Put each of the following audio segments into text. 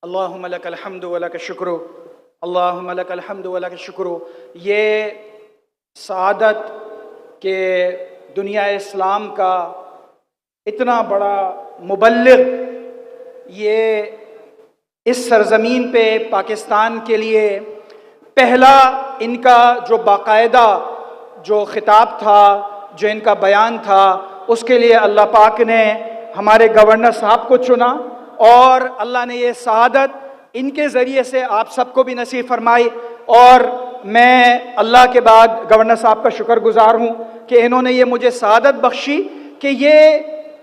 अल्लाहुम्मा लकल हम्दु व लकश शुक्र, अल्लाहुम्मा लकल हम्दु व लकश शुक्र। ये सआदत के दुनिया इस्लाम का इतना बड़ा मुबल्लिग, ये इस सरज़मीन पे पाकिस्तान के लिए पहला इनका जो बाकायदा जो खिताब था, जो इनका बयान था, उसके लिए अल्लाह पाक ने हमारे गवर्नर साहब को चुना और अल्लाह ने ये सआदत इनके ज़रिए से आप सबको भी नसीब फरमाई। और मैं अल्लाह के बाद गवर्नर साहब का शुक्रगुजार हूँ कि इन्होंने ये मुझे सआदत बख्शी कि ये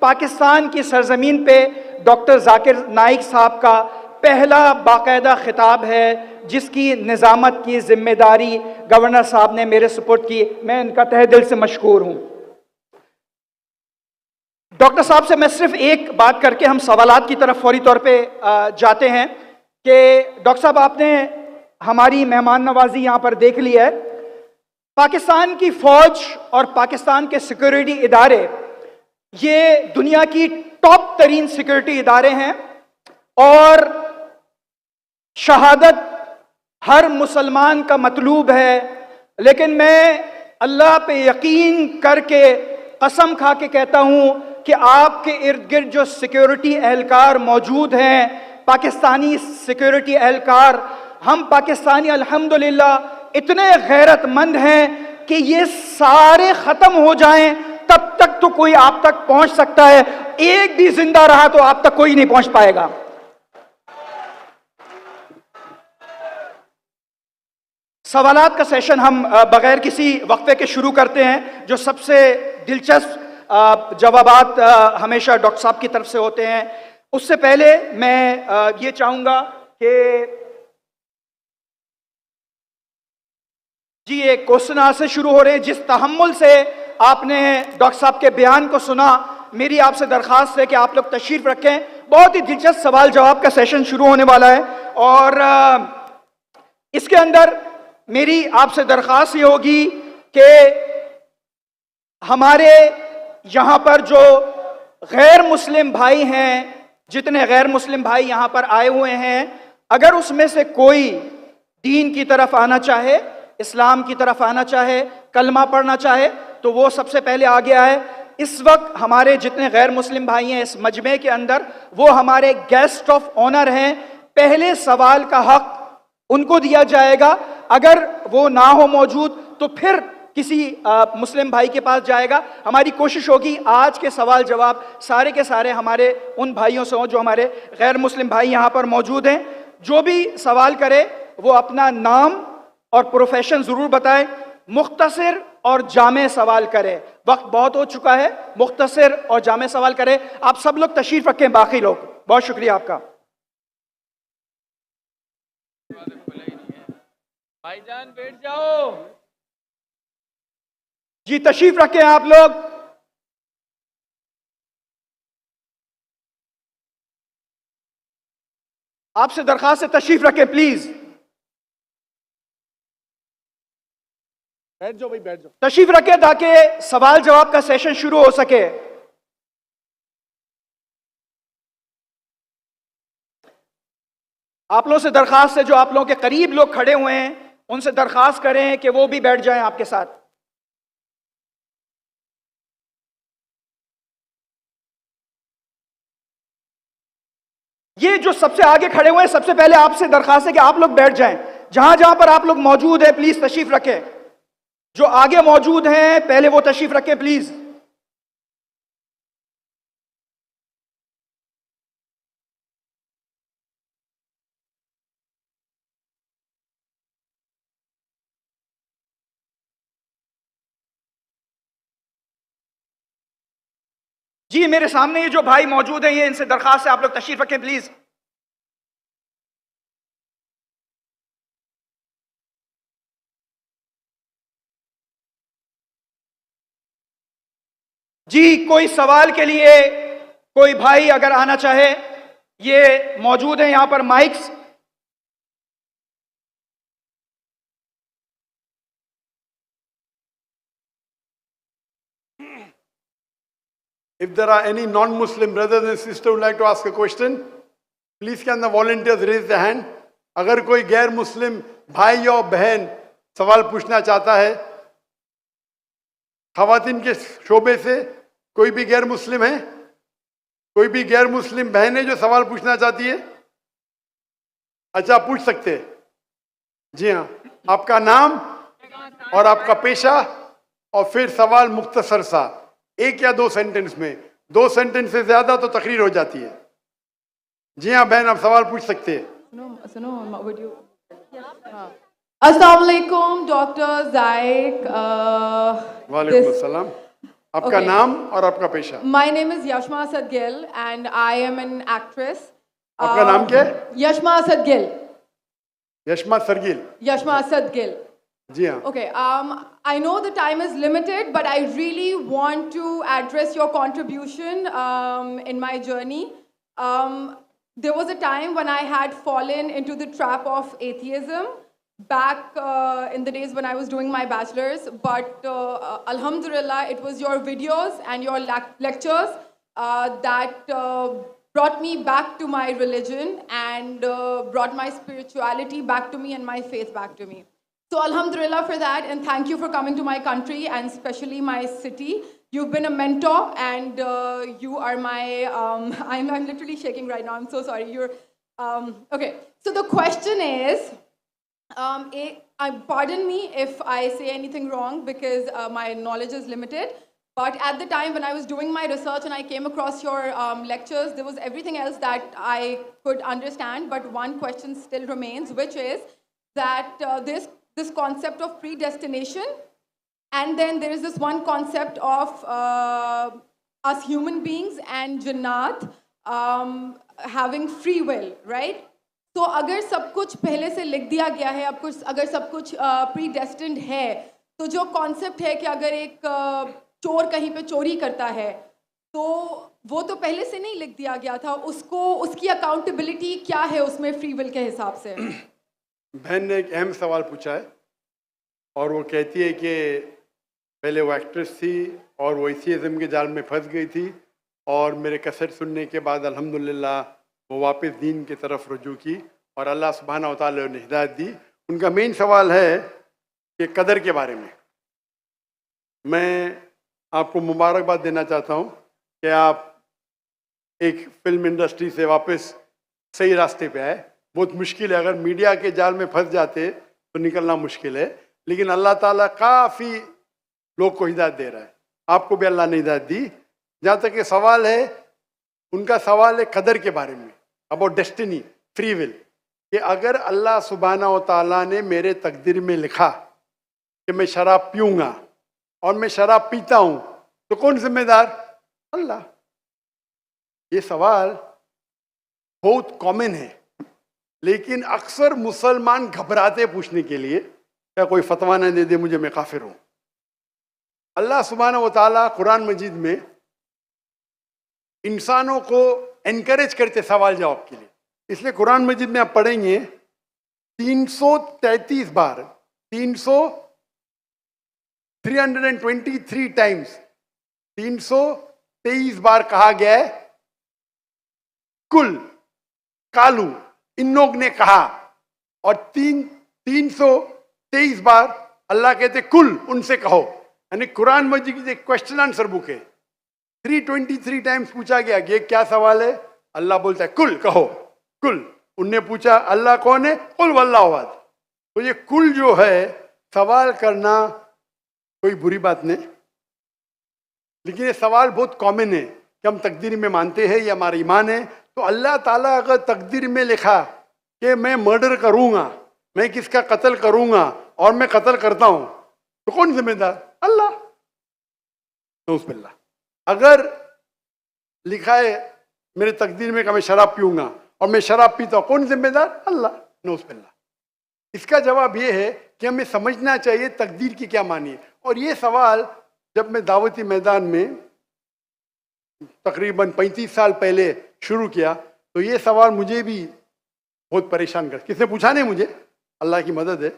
पाकिस्तान की सरज़मीन पे डॉक्टर जाकिर नाइक साहब का पहला बाकायदा खिताब है, जिसकी निज़ामत की जिम्मेदारी गवर्नर साहब ने मेरे सुपुर्द की। मैं इनका तहे दिल से मशकूर हूँ। डॉक्टर साहब से मैं सिर्फ एक बात करके हम सवालात की तरफ फौरी तौर पे जाते हैं कि डॉक्टर साहब, आपने हमारी मेहमान नवाजी यहाँ पर देख ली है। पाकिस्तान की फौज और पाकिस्तान के सिक्योरिटी इदारे ये दुनिया की टॉप तरीन सिक्योरिटी इदारे हैं और शहादत हर मुसलमान का मतलूब है। लेकिन मैं अल्लाह पे यकीन करके कसम खा के कहता हूं कि आपके इर्द गिर्द जो सिक्योरिटी एहलकार मौजूद हैं, पाकिस्तानी सिक्योरिटी एहलकार, हम पाकिस्तानी अल्हम्दुलिल्लाह इतने गैरतमंद हैं कि ये सारे खत्म हो जाएं तब तक तो कोई आप तक पहुंच सकता है, एक भी जिंदा रहा तो आप तक कोई नहीं पहुंच पाएगा। सवालात का सेशन हम बगैर किसी वक्फे के शुरू करते हैं। जो सबसे दिलचस्प जवाबात हमेशा डॉक्टर साहब की तरफ से होते हैं। उससे पहले मैं ये चाहूंगा कि जी एक क्वेश्चन आंसर शुरू हो रहे हैं। जिस तहम्मुल से आपने डॉक्टर साहब के बयान को सुना, मेरी आपसे दरख्वास्त है कि आप लोग तशरीफ रखें। बहुत ही दिलचस्प सवाल जवाब का सेशन शुरू होने वाला है और इसके अंदर मेरी आपसे दरख्वास्त ये होगी कि हमारे यहाँ पर जो गैर मुस्लिम भाई हैं, जितने गैर मुस्लिम भाई यहाँ पर आए हुए हैं, अगर उसमें से कोई दीन की तरफ आना चाहे, इस्लाम की तरफ आना चाहे, कलमा पढ़ना चाहे, तो वो सबसे पहले आगे आए। इस वक्त हमारे जितने गैर मुस्लिम भाई हैं इस मजमे के अंदर, वो हमारे गेस्ट ऑफ ऑनर हैं। पहले सवाल का हक उनको दिया जाएगा। अगर वो ना हो मौजूद तो फिर किसी मुस्लिम भाई के पास जाएगा। हमारी कोशिश होगी आज के सवाल जवाब सारे के सारे हमारे उन भाइयों से हों जो हमारे गैर मुस्लिम भाई यहाँ पर मौजूद हैं। जो भी सवाल करे वो अपना नाम और प्रोफेशन ज़रूर बताए, मुख्तसर और जामे सवाल करे। वक्त बहुत हो चुका है, मुख्तसर और जामे सवाल करे। आप सब लोग तशरीफ रखें, बाकी लोग। बहुत शुक्रिया आपका। भाईजान बैठ जाओ जी, तशरीफ रखें आप लोग। आपसे दरखास्त है तशरीफ रखें प्लीज। बैठ जाओ भाई, बैठ जाओ। तशरीफ रखें ताकि सवाल जवाब का सेशन शुरू हो सके। आप लोगों से दरखास्त है, जो आप लोगों के करीब लोग खड़े हुए हैं उनसे दरखास्त करें कि वो भी बैठ जाएं आपके साथ। ये जो सबसे आगे खड़े हुए हैं, सबसे पहले आपसे दरखास्त है कि आप लोग बैठ जाएं। जहां जहां पर आप लोग मौजूद हैं प्लीज तशरीफ रखें। जो आगे मौजूद हैं पहले वो तशरीफ रखें प्लीज। जी, मेरे सामने ये जो भाई मौजूद हैं, ये इनसे दरखास्त है आप लोग तशरीफ रखें प्लीज। जी, कोई सवाल के लिए कोई भाई अगर आना चाहे, ये मौजूद है यहां पर mics. If there are any non-Muslim brothers and sisters who would like to ask a question, please can the volunteers raise the hand. अगर कोई गैर मुस्लिम भाई और बहन सवाल पूछना चाहता है, खवातीन के शोबे से कोई भी गैर मुस्लिम है, कोई भी गैर मुस्लिम बहन है जो सवाल पूछना चाहती है? अच्छा, पूछ सकते हैं। जी हाँ, आपका नाम और आपका पेशा और फिर सवाल मुख्तसर सा, 1 या 2 सेंटेंस में। 2 सेंटेंस से ज्यादा तो तकरीर हो जाती है। जी हाँ बहन, आप सवाल पूछ सकते हैं। Assalamu alaikum, Dr. Zaik. वालेकुम अस्सलाम। आपका Okay. नाम और आपका पेशा? My name is Yashma Asad Gill and I am an actress. आपका नाम क्या है? Yashma Asad Gill. Yashma सरगिल। Yashma Asad Gill. जी हाँ। Okay, I know the time is limited, but I really want to address your contribution in my journey. There was a time when I had fallen into the trap of atheism back in the days when I was doing my bachelor's, but Alhamdulillah, it was your videos and your lectures that brought me back to my religion and brought my spirituality back to me and my faith back to me. So Alhamdulillah for that, and thank you for coming to my country and especially my city. You've been a mentor and you are my, I'm literally shaking right now, I'm so sorry. Okay, so the question is, pardon me if I say anything wrong because my knowledge is limited, but at the time when I was doing my research and I came across your lectures, there was everything else that I could understand, but one question still remains, which is that this concept of predestination, and then there is this one concept of us human beings and Jannat having free will, right? तो अगर सब कुछ पहले से लिख दिया गया है, अगर सब कुछ प्रीडेस्टिन्ड है, तो जो कॉन्सेप्ट है कि अगर एक चोर कहीं पे चोरी करता है, तो वो तो पहले से नहीं लिख दिया गया था, उसकी अकाउंटेबिलिटी क्या है उसमें फ्री विल के हिसाब से? बहन ने एक अहम सवाल पूछा है और वो कहती है कि पहले वो एक्ट्रेस थी और वो एथियज़म के जाल में फंस गई थी और मेरे कैसेट सुनने के बाद अल्हम्दुलिल्लाह वो वापस दीन की तरफ रुजू की और अल्लाह सुब्हानहू व तआला ने हिदायत दी। उनका मेन सवाल है कि कदर के बारे में। मैं आपको मुबारकबाद देना चाहता हूँ कि आप एक फिल्म इंडस्ट्री से वापस सही रास्ते पे आए। बहुत मुश्किल है, अगर मीडिया के जाल में फंस जाते तो निकलना मुश्किल है, लेकिन अल्लाह ताला काफ़ी लोग को हिदायत दे रहा है। आपको भी अल्लाह ने हिदायत दी। जहाँ तक ये सवाल है, उनका सवाल है कदर के बारे में, अबाउट डेस्टिनी, फ्री विल, कि अगर अल्लाह सुब्हानहू व तआला ने मेरे तकदीर में लिखा कि मैं शराब पीऊँगा और मैं शराब पीता हूँ, तो कौन जिम्मेदार? अल्लाह। ये सवाल बहुत कॉमन है, लेकिन अक्सर मुसलमान घबराते पूछने के लिए, क्या कोई फतवा न दे दे मुझे, मैं काफिर हूँ। अल्लाह सुब्हानहू व तआला कुरान मजीद में इंसानों को एनकरेज करते सवाल जवाब के लिए, इसलिए कुरान मजीद में आप पढ़ेंगे 333 बार, 323 टाइम्स, 323 बार कहा गया है कुल, कालू, इन लोग ने कहा, और 323 बार अल्लाह कहते कुल, उनसे कहो। यानी कुरान मजीद की एक क्वेश्चन आंसर बुक है। 323 टाइम्स पूछा गया कि ये क्या सवाल है, अल्लाह बोलता है कुल, कहो कुल। उनने पूछा अल्लाह कौन है, कुल वल्लाहु अहद। तो ये कुल जो है, सवाल करना कोई बुरी बात नहीं, लेकिन ये सवाल बहुत कॉमन है कि हम तकदीर में मानते हैं, ये हमारा ईमान है। तो अल्लाह ताला अगर तकदीर में लिखा कि मैं मर्डर करूंगा, मैं किसका कत्ल करूंगा और मैं कत्ल करता हूं, तो कौन जिम्मेदार? अल्लाह। नऊज़ुबिल्लाह। अगर लिखा है मेरे तकदीर में कि मैं शराब पीऊंगा और मैं शराब पीता हूं, कौन जिम्मेदार? अल्लाह। नऊज़ुबिल्लाह। इसका जवाब ये है कि हमें समझना चाहिए तकदीर की क्या मानी है। और ये सवाल जब मैं दावती मैदान में तकरीबन 35 साल पहले शुरू किया, तो ये सवाल मुझे भी बहुत परेशान कर, किसने पूछा नहीं मुझे, अल्लाह की मदद है,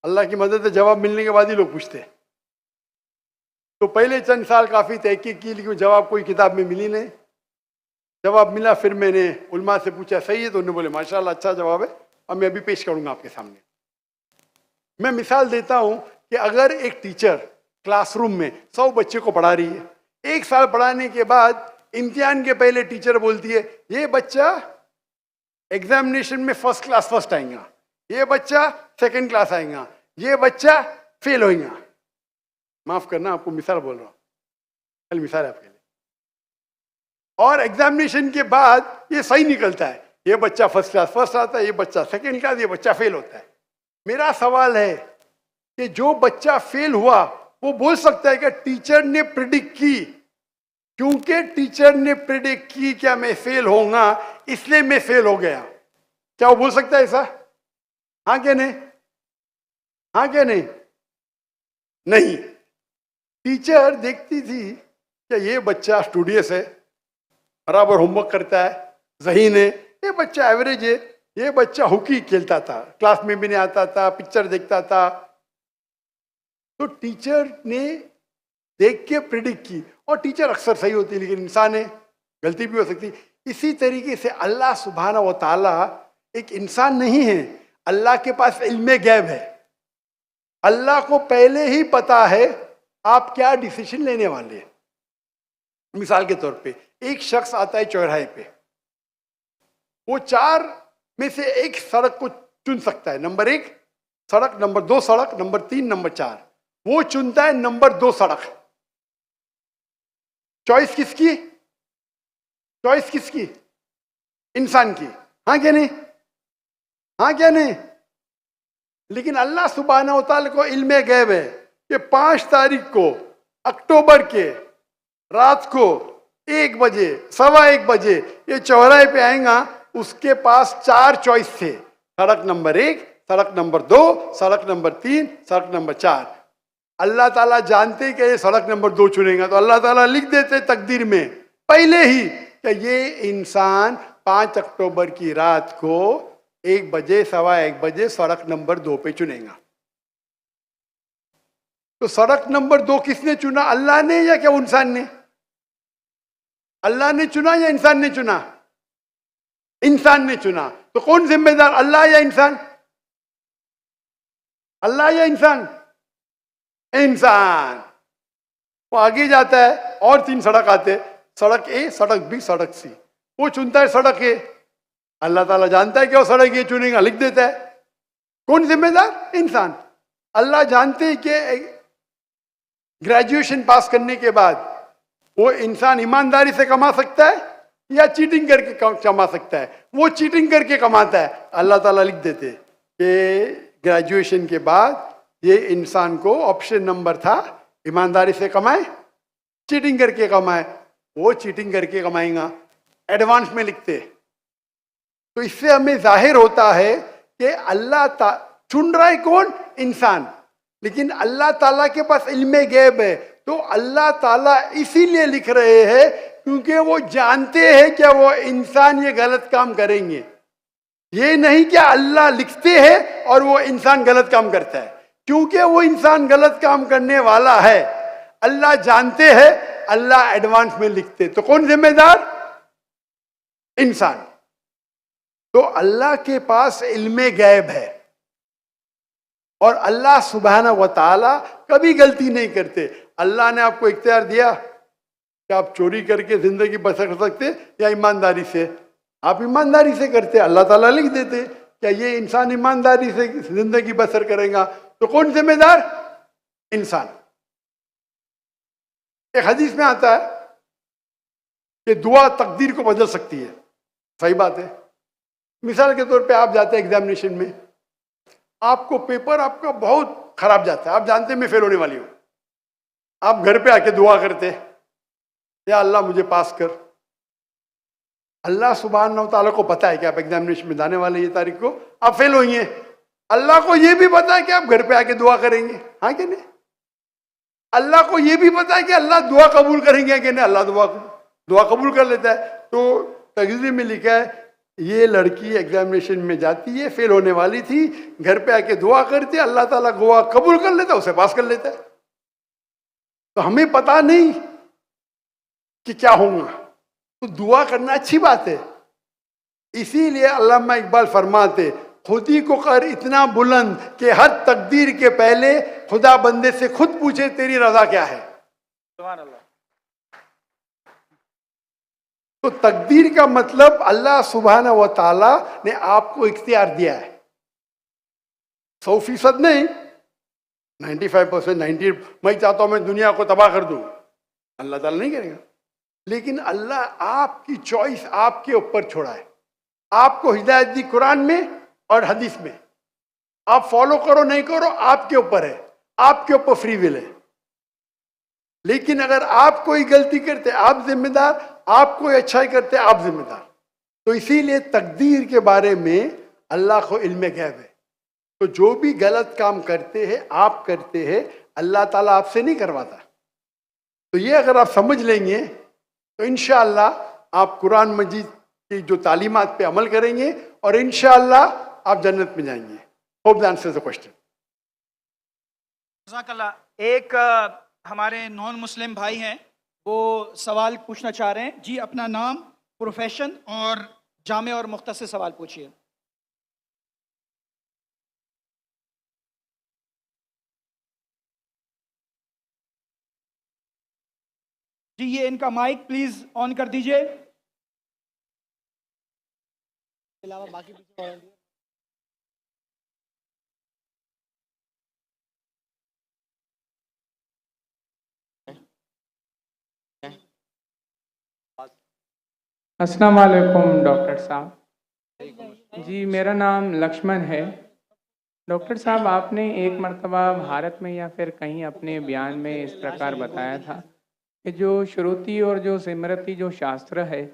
अल्लाह की मदद है, जवाब मिलने के बाद ही लोग पूछते हैं। तो पहले चंद साल काफ़ी तहकीक की, लेकिन जवाब कोई किताब में मिली नहीं। जवाब मिला। फिर मैंने उलमा से पूछा सही है, तो उन्होंने बोले माशाल्लाह अच्छा जवाब है, और मैं अभी पेश करूंगा आपके सामने। मैं मिसाल देता हूं कि अगर एक टीचर क्लासरूम में 100 बच्चे को पढ़ा रही है, 1 साल पढ़ाने के बाद इम्तिहान के पहले टीचर बोलती है ये बच्चा एग्जामिनेशन में फर्स्ट क्लास फर्स्ट आएगा, ये बच्चा सेकंड क्लास आएगा, ये बच्चा फेल होएगा। माफ करना, आपको मिसाल बोल रहा हूं, कल मिसाल है आपके लिए। और एग्जामिनेशन के बाद ये सही निकलता है, ये बच्चा फर्स्ट क्लास फर्स्ट आता है, ये बच्चा सेकंड क्लास, ये बच्चा फेल होता है। मेरा सवाल है कि जो बच्चा फेल हुआ वो बोल सकता है कि टीचर ने प्रिडिक्ट की, क्योंकि टीचर ने प्रिडिक्ट की क्या मैं फेल होऊंगा इसलिए मैं फेल हो गया। क्या वो बोल सकता है ऐसा? हाँ क्या नहीं? हाँ क्या नहीं? नहीं। टीचर देखती थी कि ये बच्चा स्टूडियस है, बराबर होमवर्क करता है, ज़हीन है, ये बच्चा एवरेज है, ये बच्चा हॉकी खेलता था, क्लास में भी नहीं आता था, पिक्चर देखता था। तो टीचर ने देख के प्रिडिक्ट की, और टीचर अक्सर सही होती है, लेकिन इंसान है, गलती भी हो सकती। इसी तरीके से अल्लाह सुब्हाना व ताला एक इंसान नहीं है, अल्लाह के पास इल्मे गैब है। अल्लाह को पहले ही पता है आप क्या डिसीजन लेने वाले हैं। मिसाल के तौर पे एक शख्स आता है चौराहे पे, वो 4 में से एक सड़क को चुन सकता है, नंबर 1 सड़क, नंबर 2 सड़क, नंबर 3, नंबर 4। वो चुनता है नंबर 2 सड़क। चॉइस किसकी? चॉइस किसकी? इंसान की। हाँ क्या नहीं? हाँ क्या नहीं? लेकिन अल्लाह सुब्हानहू व तआला को इल्मे गैब है कि 5 तारीख को अक्टूबर के रात को 1 बजे, 1:15 बजे ये चौराहे पे आएगा। उसके पास 4 चॉइस थे, सड़क नंबर 1, सड़क नंबर 2, सड़क नंबर 3, सड़क नंबर 4। अल्लाह ताला जानते कि ये सड़क नंबर 2 चुनेगा, तो अल्लाह ताला लिख देते तकदीर में पहले ही कि ये इंसान 5 अक्टूबर की रात को 1 बजे, 1:15 बजे सड़क नंबर 2 पे चुनेगा। तो सड़क नंबर 2 किसने चुना? अल्लाह ने या क्या इंसान ने? अल्लाह ने चुना या इंसान ने चुना? इंसान ने चुना। तो कौन जिम्मेदार, अल्लाह या इंसान? अल्लाह या इंसान? इंसान। वो आगे जाता है और 3 सड़क आते, सड़क ए, सड़क बी, सड़क सी। वो चुनता है सड़क ए, अल्लाह ताला जानता है कि वो सड़क ए चुनेगा, लिख देता है। कौन जिम्मेदार? इंसान। अल्लाह जानते हैं कि ग्रेजुएशन पास करने के बाद वो इंसान ईमानदारी से कमा सकता है या चीटिंग करके कमा सकता है। वो चीटिंग करके कमाता है, अल्लाह ताला लिख देते कि ग्रेजुएशन के बाद ये इंसान को ऑप्शन नंबर था ईमानदारी से कमाए, चीटिंग करके कमाए। वो चीटिंग करके कमाएगा, एडवांस में लिखते। तो इससे हमें जाहिर होता है कि अल्लाह चुन रहा है कौन? इंसान। लेकिन अल्लाह ताला के पास इल्मे गैब है, तो अल्लाह ताला इसीलिए लिख रहे हैं क्योंकि वो जानते हैं कि वो इंसान ये गलत काम करेंगे। ये नहीं कि अल्लाह लिखते हैं और वो इंसान गलत काम करता है, क्योंकि वो इंसान गलत काम करने वाला है, अल्लाह जानते हैं, अल्लाह एडवांस में लिखते। तो कौन जिम्मेदार? इंसान। तो अल्लाह के पास इल्मे गैब है, और अल्लाह सुब्हाना व ताला कभी गलती नहीं करते। अल्लाह ने आपको इख्तियार दिया कि आप चोरी करके जिंदगी बसर कर सकते या ईमानदारी से। आप ईमानदारी से करते, अल्लाह ताला लिख देते क्या ये इंसान ईमानदारी से जिंदगी बसर करेगा। तो कौन जिम्मेदार? इंसान। एक हदीस में आता है कि दुआ तकदीर को बदल सकती है। सही बात है। मिसाल के तौर पे आप जाते हैं एग्जामिनेशन में, आपको पेपर आपका बहुत खराब जाता है, आप जानते हैं मैं फेल होने वाली हूं, आप घर पे आके दुआ करते या अल्लाह मुझे पास कर। अल्लाह सुब्हानहू व तआला को पता है कि आप एग्जामिनेशन में जाने वाले ये तारीख को आप फेल होंगे। अल्लाह को ये भी पता है कि आप घर पे आके दुआ करेंगे। हाँ कि नहीं? अल्लाह को ये भी पता है कि अल्लाह दुआ कबूल करेंगे कि नहीं। अल्लाह दुआ कबूल कर लेता है। तो तकदीर में लिखा है ये लड़की एग्जामिनेशन में जाती है, फेल होने वाली थी, घर पे आके दुआ करती है, अल्लाह ताला दुआ कबूल कर लेता है, उसे पास कर लेता है। तो हमें पता नहीं कि क्या होगा, तो दुआ करना अच्छी बात है। इसीलिए अल्लामा इकबाल फरमाते, खुदी को कर इतना बुलंद कि हर तकदीर के पहले खुदा बंदे से खुद पूछे तेरी रजा क्या है। सुभान अल्लाह। तो तकदीर का मतलब अल्लाह सुब्हाना व ताला ने आपको इख्तियार दिया है, 100% नहीं, 95%, 90। मैं चाहता हूं मैं दुनिया को तबाह कर दूं, अल्लाह ताला नहीं करेगा। लेकिन अल्लाह आपकी चॉइस आपके ऊपर छोड़ा है। आपको हिदायत दी कुरान में और हदीस में, आप फॉलो करो नहीं करो आपके ऊपर है, आपके ऊपर फ्री विल है। लेकिन अगर आप कोई गलती करते आप जिम्मेदार, आप कोई अच्छाई करते आप जिम्मेदार। तो इसीलिए तकदीर के बारे में अल्लाह को इल्म गैब है। तो जो भी गलत काम करते हैं आप करते हैं, अल्लाह ताला आपसे नहीं करवाता। तो ये अगर आप समझ लेंगे तो इंशाअल्लाह आप कुरान मजीद की जो तालीमात पे अमल करेंगे और इंशाअल्लाह आप जन्नत में जाएंगे। Hope that answers the question. जज़ाकल्लाह। एक हमारे नॉन मुस्लिम भाई हैं, वो सवाल पूछना चाह रहे हैं। जी, अपना नाम, प्रोफेशन और जामे और मुख्तसर सवाल पूछिए। जी, ये इनका माइक प्लीज ऑन कर दीजिए। अलावा बाकी अस्सलाम वालेकुम डॉक्टर साहब। जी, मेरा नाम लक्ष्मण है। डॉक्टर साहब, आपने एक मर्तबा भारत में या फिर कहीं अपने बयान में इस प्रकार बताया था कि जो श्रुति और जो स्मृति जो शास्त्र है,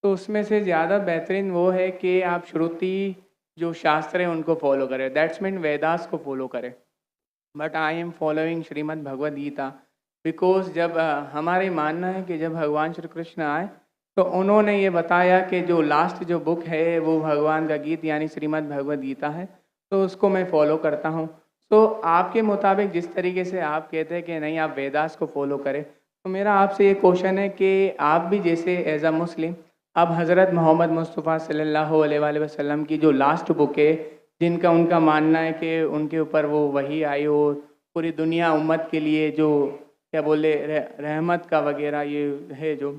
तो उसमें से ज़्यादा बेहतरीन वो है कि आप श्रुति जो शास्त्र है उनको फॉलो करें, दैट्स मीन वेदास को फॉलो करें। But I am following Shrimad Bhagavad Gita because जब हमारे मानना है कि जब भगवान श्री कृष्ण आए तो उन्होंने ये बताया कि जो लास्ट जो बुक है वो भगवान का गीत यानी श्रीमद् भगवद गीता है, तो उसको मैं फॉलो करता हूँ। तो आपके मुताबिक जिस तरीके से आप कहते हैं कि नहीं आप वेदास को फॉलो करें, तो मेरा आपसे ये क्वेश्चन है कि आप भी जैसे एज अ मुस्लिम अब हज़रत मोहम्मद मुस्तफ़ा सल्लल्लाहु अलैहि वसल्लम की जो लास्ट बुक है, जिनका उनका मानना है कि उनके ऊपर वो वही आई हो पूरी दुनिया उम्मत के लिए जो क्या बोले रहमत का वगैरह ये है जो,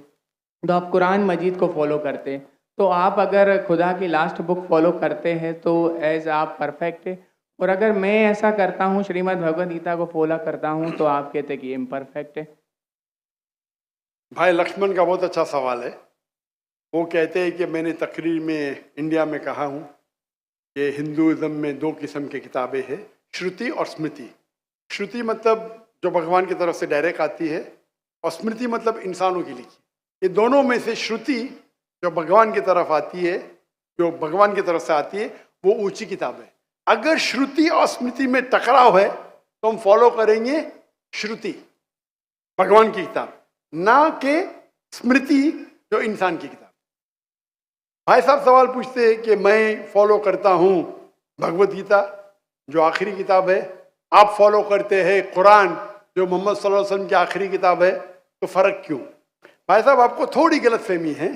तो आप कुरान मजीद को फॉलो करते हैं। तो आप अगर खुदा की लास्ट बुक फॉलो करते हैं तो एज आप परफेक्ट है, और अगर मैं ऐसा करता हूँ श्रीमद् भगवद गीता को फॉलो करता हूँ तो आप कहते हैं कि इम्परफेक्ट है। भाई लक्ष्मण का बहुत अच्छा सवाल है। वो कहते हैं कि मैंने तकरीर में इंडिया में कहा हूँ कि हिंदुज़म में 2 किस्म की किताबें हैं, श्रुति और स्मृति। श्रुति मतलब जो भगवान की तरफ से डायरेक्ट आती है, और स्मृति मतलब इंसानों की लिखी। ये दोनों में से श्रुति जो भगवान की तरफ आती है, जो भगवान की तरफ से आती है, वो ऊंची किताब है। अगर श्रुति और स्मृति में टकराव है तो हम फॉलो करेंगे श्रुति, भगवान की किताब, ना कि स्मृति जो इंसान की किताब। भाई साहब सवाल पूछते हैं कि मैं फॉलो करता हूँ भगवद गीता जो आखिरी किताब है, आप फॉलो करते हैं कुरान जो मोहम्मद सल्लल्लाहु अलैहि वसल्लम की आखिरी किताब है, तो फर्क क्यों? भाई साहब आपको थोड़ी गलतफहमी है।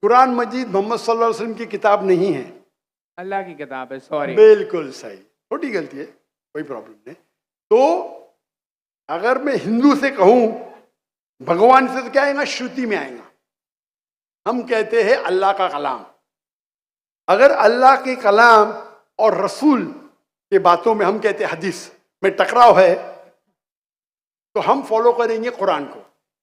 कुरान मजीद मोहम्मद सल्लल्लाहु अलैहि वसल्लम की किताब नहीं है, अल्लाह की किताब है। सॉरी, बिल्कुल सही, छोटी गलती है, कोई प्रॉब्लम नहीं। तो अगर मैं हिंदू से कहूँ भगवान से, तो क्या आएगा? श्रुति में आएगा। हम कहते हैं अल्लाह का कलाम। अगर अल्लाह के कलाम और रसूल के बातों में हम कहते हैं हदीस में टकराव है, तो हम फॉलो करेंगे कुरान को।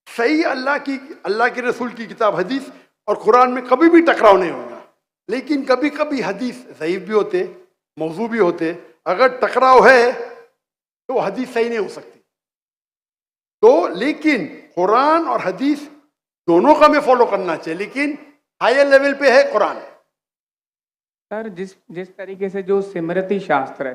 सही अल्लाह के रसूल की किताब हदीस और कुरान में कभी भी टकराव नहीं होगा। लेकिन कभी कभी हदीस ज़ईफ भी होते, मौजू भी होते। अगर टकराव है तो हदीस सही नहीं हो सकती। तो लेकिन कुरान और हदीस दोनों का हमें फॉलो करना चाहिए, लेकिन हायर लेवल पे है कुरान। सर, जिस तरीके से जो स्मृति शास्त्र है,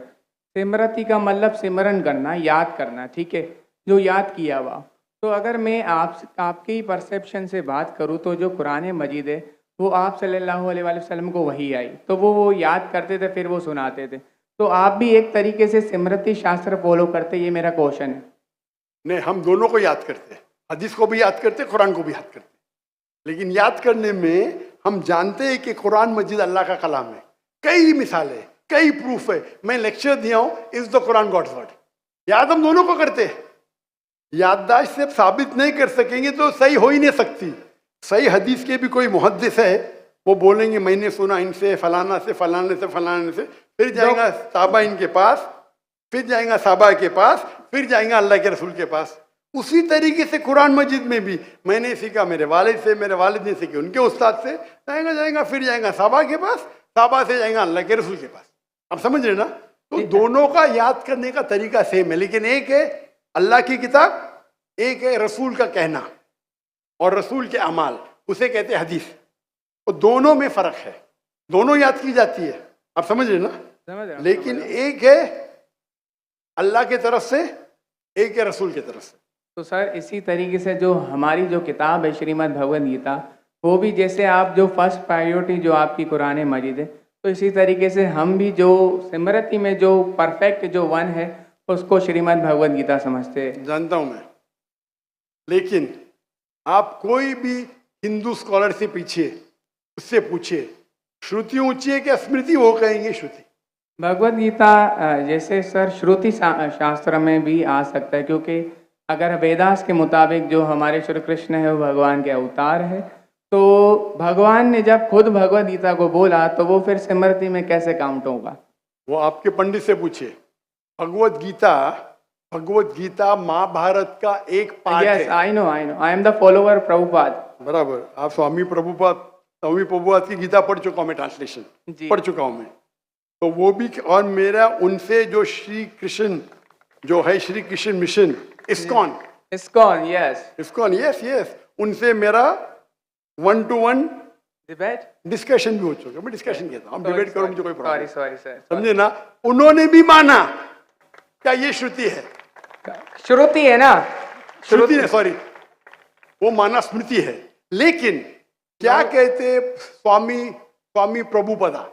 स्मृति का मतलब सिमरन करना, याद करना, ठीक है, जो याद किया हुआ। तो अगर मैं आपके ही परसेप्शन से बात करूँ तो जो कुरान मजीद है वो आप सल्लल्लाहु अलैहि वसल्लम को वही आई, तो वो याद करते थे, फिर वो सुनाते थे। तो आप भी एक तरीके से स्मृति शास्त्र फॉलो करते, ये मेरा क्वेश्चन है। नहीं, हम दोनों को याद करते हैं, हदीस को भी याद करते, कुरान को भी याद करते। लेकिन याद करने में हम जानते हैं कि कुरान मजीद अल्लाह का कलाम है। कई मिसालें, कई प्रूफ है। मैं लेक्चर दिया हूं, is the Quran God's word. याद हम दोनों को करते हैं। याददाश्त से साबित नहीं कर सकेंगे तो सही हो ही नहीं सकती। सही हदीस के भी कोई मुहद्दिस है, वो बोलेंगे मैंने सुना इनसे फलाना से फलाने से फलाने से, फिर जाएगा साहबा इनके पास, फिर जाएगा साहबा के पास, फिर जाएगा अल्लाह के रसूल के पास। उसी तरीके से कुरान मजीद में भी मैंने सीखा मेरे वालिद से, मेरे वालिद ने सीखे उनके उस्ताद से, जाएगा फिर जाएगा साहबा के पास, साहबा से जाएगा अल्लाह के रसूल के पास। आप समझ रहे ना? तो दोनों का याद करने का तरीका सेम है, लेकिन एक है अल्लाह की किताब, एक है रसूल का कहना और रसूल के अमाल, उसे कहते हैं हदीस। तो दोनों में फर्क है, दोनों याद की जाती है। आप समझ रहे ना? समझ रहा हूँ, लेकिन एक है अल्लाह की तरफ से, एक है रसूल की तरफ से। तो सर इसी तरीके से जो हमारी जो किताब है श्रीमद् भगवद गीता, वो भी जैसे आप जो फर्स्ट प्रायोरिटी जो आपकी कुरान मजीद है, तो इसी तरीके से हम भी जो स्मृति में जो परफेक्ट जो वन है उसको श्रीमद् भगवद गीता समझते हैं। जानता हूं मैं, लेकिन आप कोई भी हिंदू स्कॉलर से पीछे उससे पूछिए श्रुति ऊंची है क्या स्मृति, वो कहेंगे श्रुति। भगवद गीता जैसे सर श्रुति शास्त्र में भी आ सकता है, क्योंकि अगर वेदास के मुताबिक जो हमारे श्री कृष्ण है वो भगवान के अवतार है, तो भगवान ने जब खुद भगवद गीता को बोला तो वो फिर स्मृति में कैसे काउंट होगा? वो आपके पंडित से पूछिए। भगवद गीता महाभारत का एक पार्ट है। I know I am the follower Prabhupada. बराबर, आप स्वामी प्रभुपाद की गीता पढ़ चुका हूं मैं, ट्रांसलेशन पढ़ चुका हूं मैं। तो वो भी, और मेरा उनसे जो श्री कृष्ण जो है Shri Krishna mission ISKCON yes, उनसे मेरा 1-to-1 डिस्कशन भी हो चुका। मैं डिस्कशन कहता हूँ, डिबेट करो, मुझे कोई प्रॉब्लम सॉरी सर, समझे ना? उन्होंने भी माना क्या ये श्रुति है, श्रुति है ना, श्रुति है, सॉरी वो माना स्मृति है। लेकिन क्या कहते स्वामी प्रभुपादा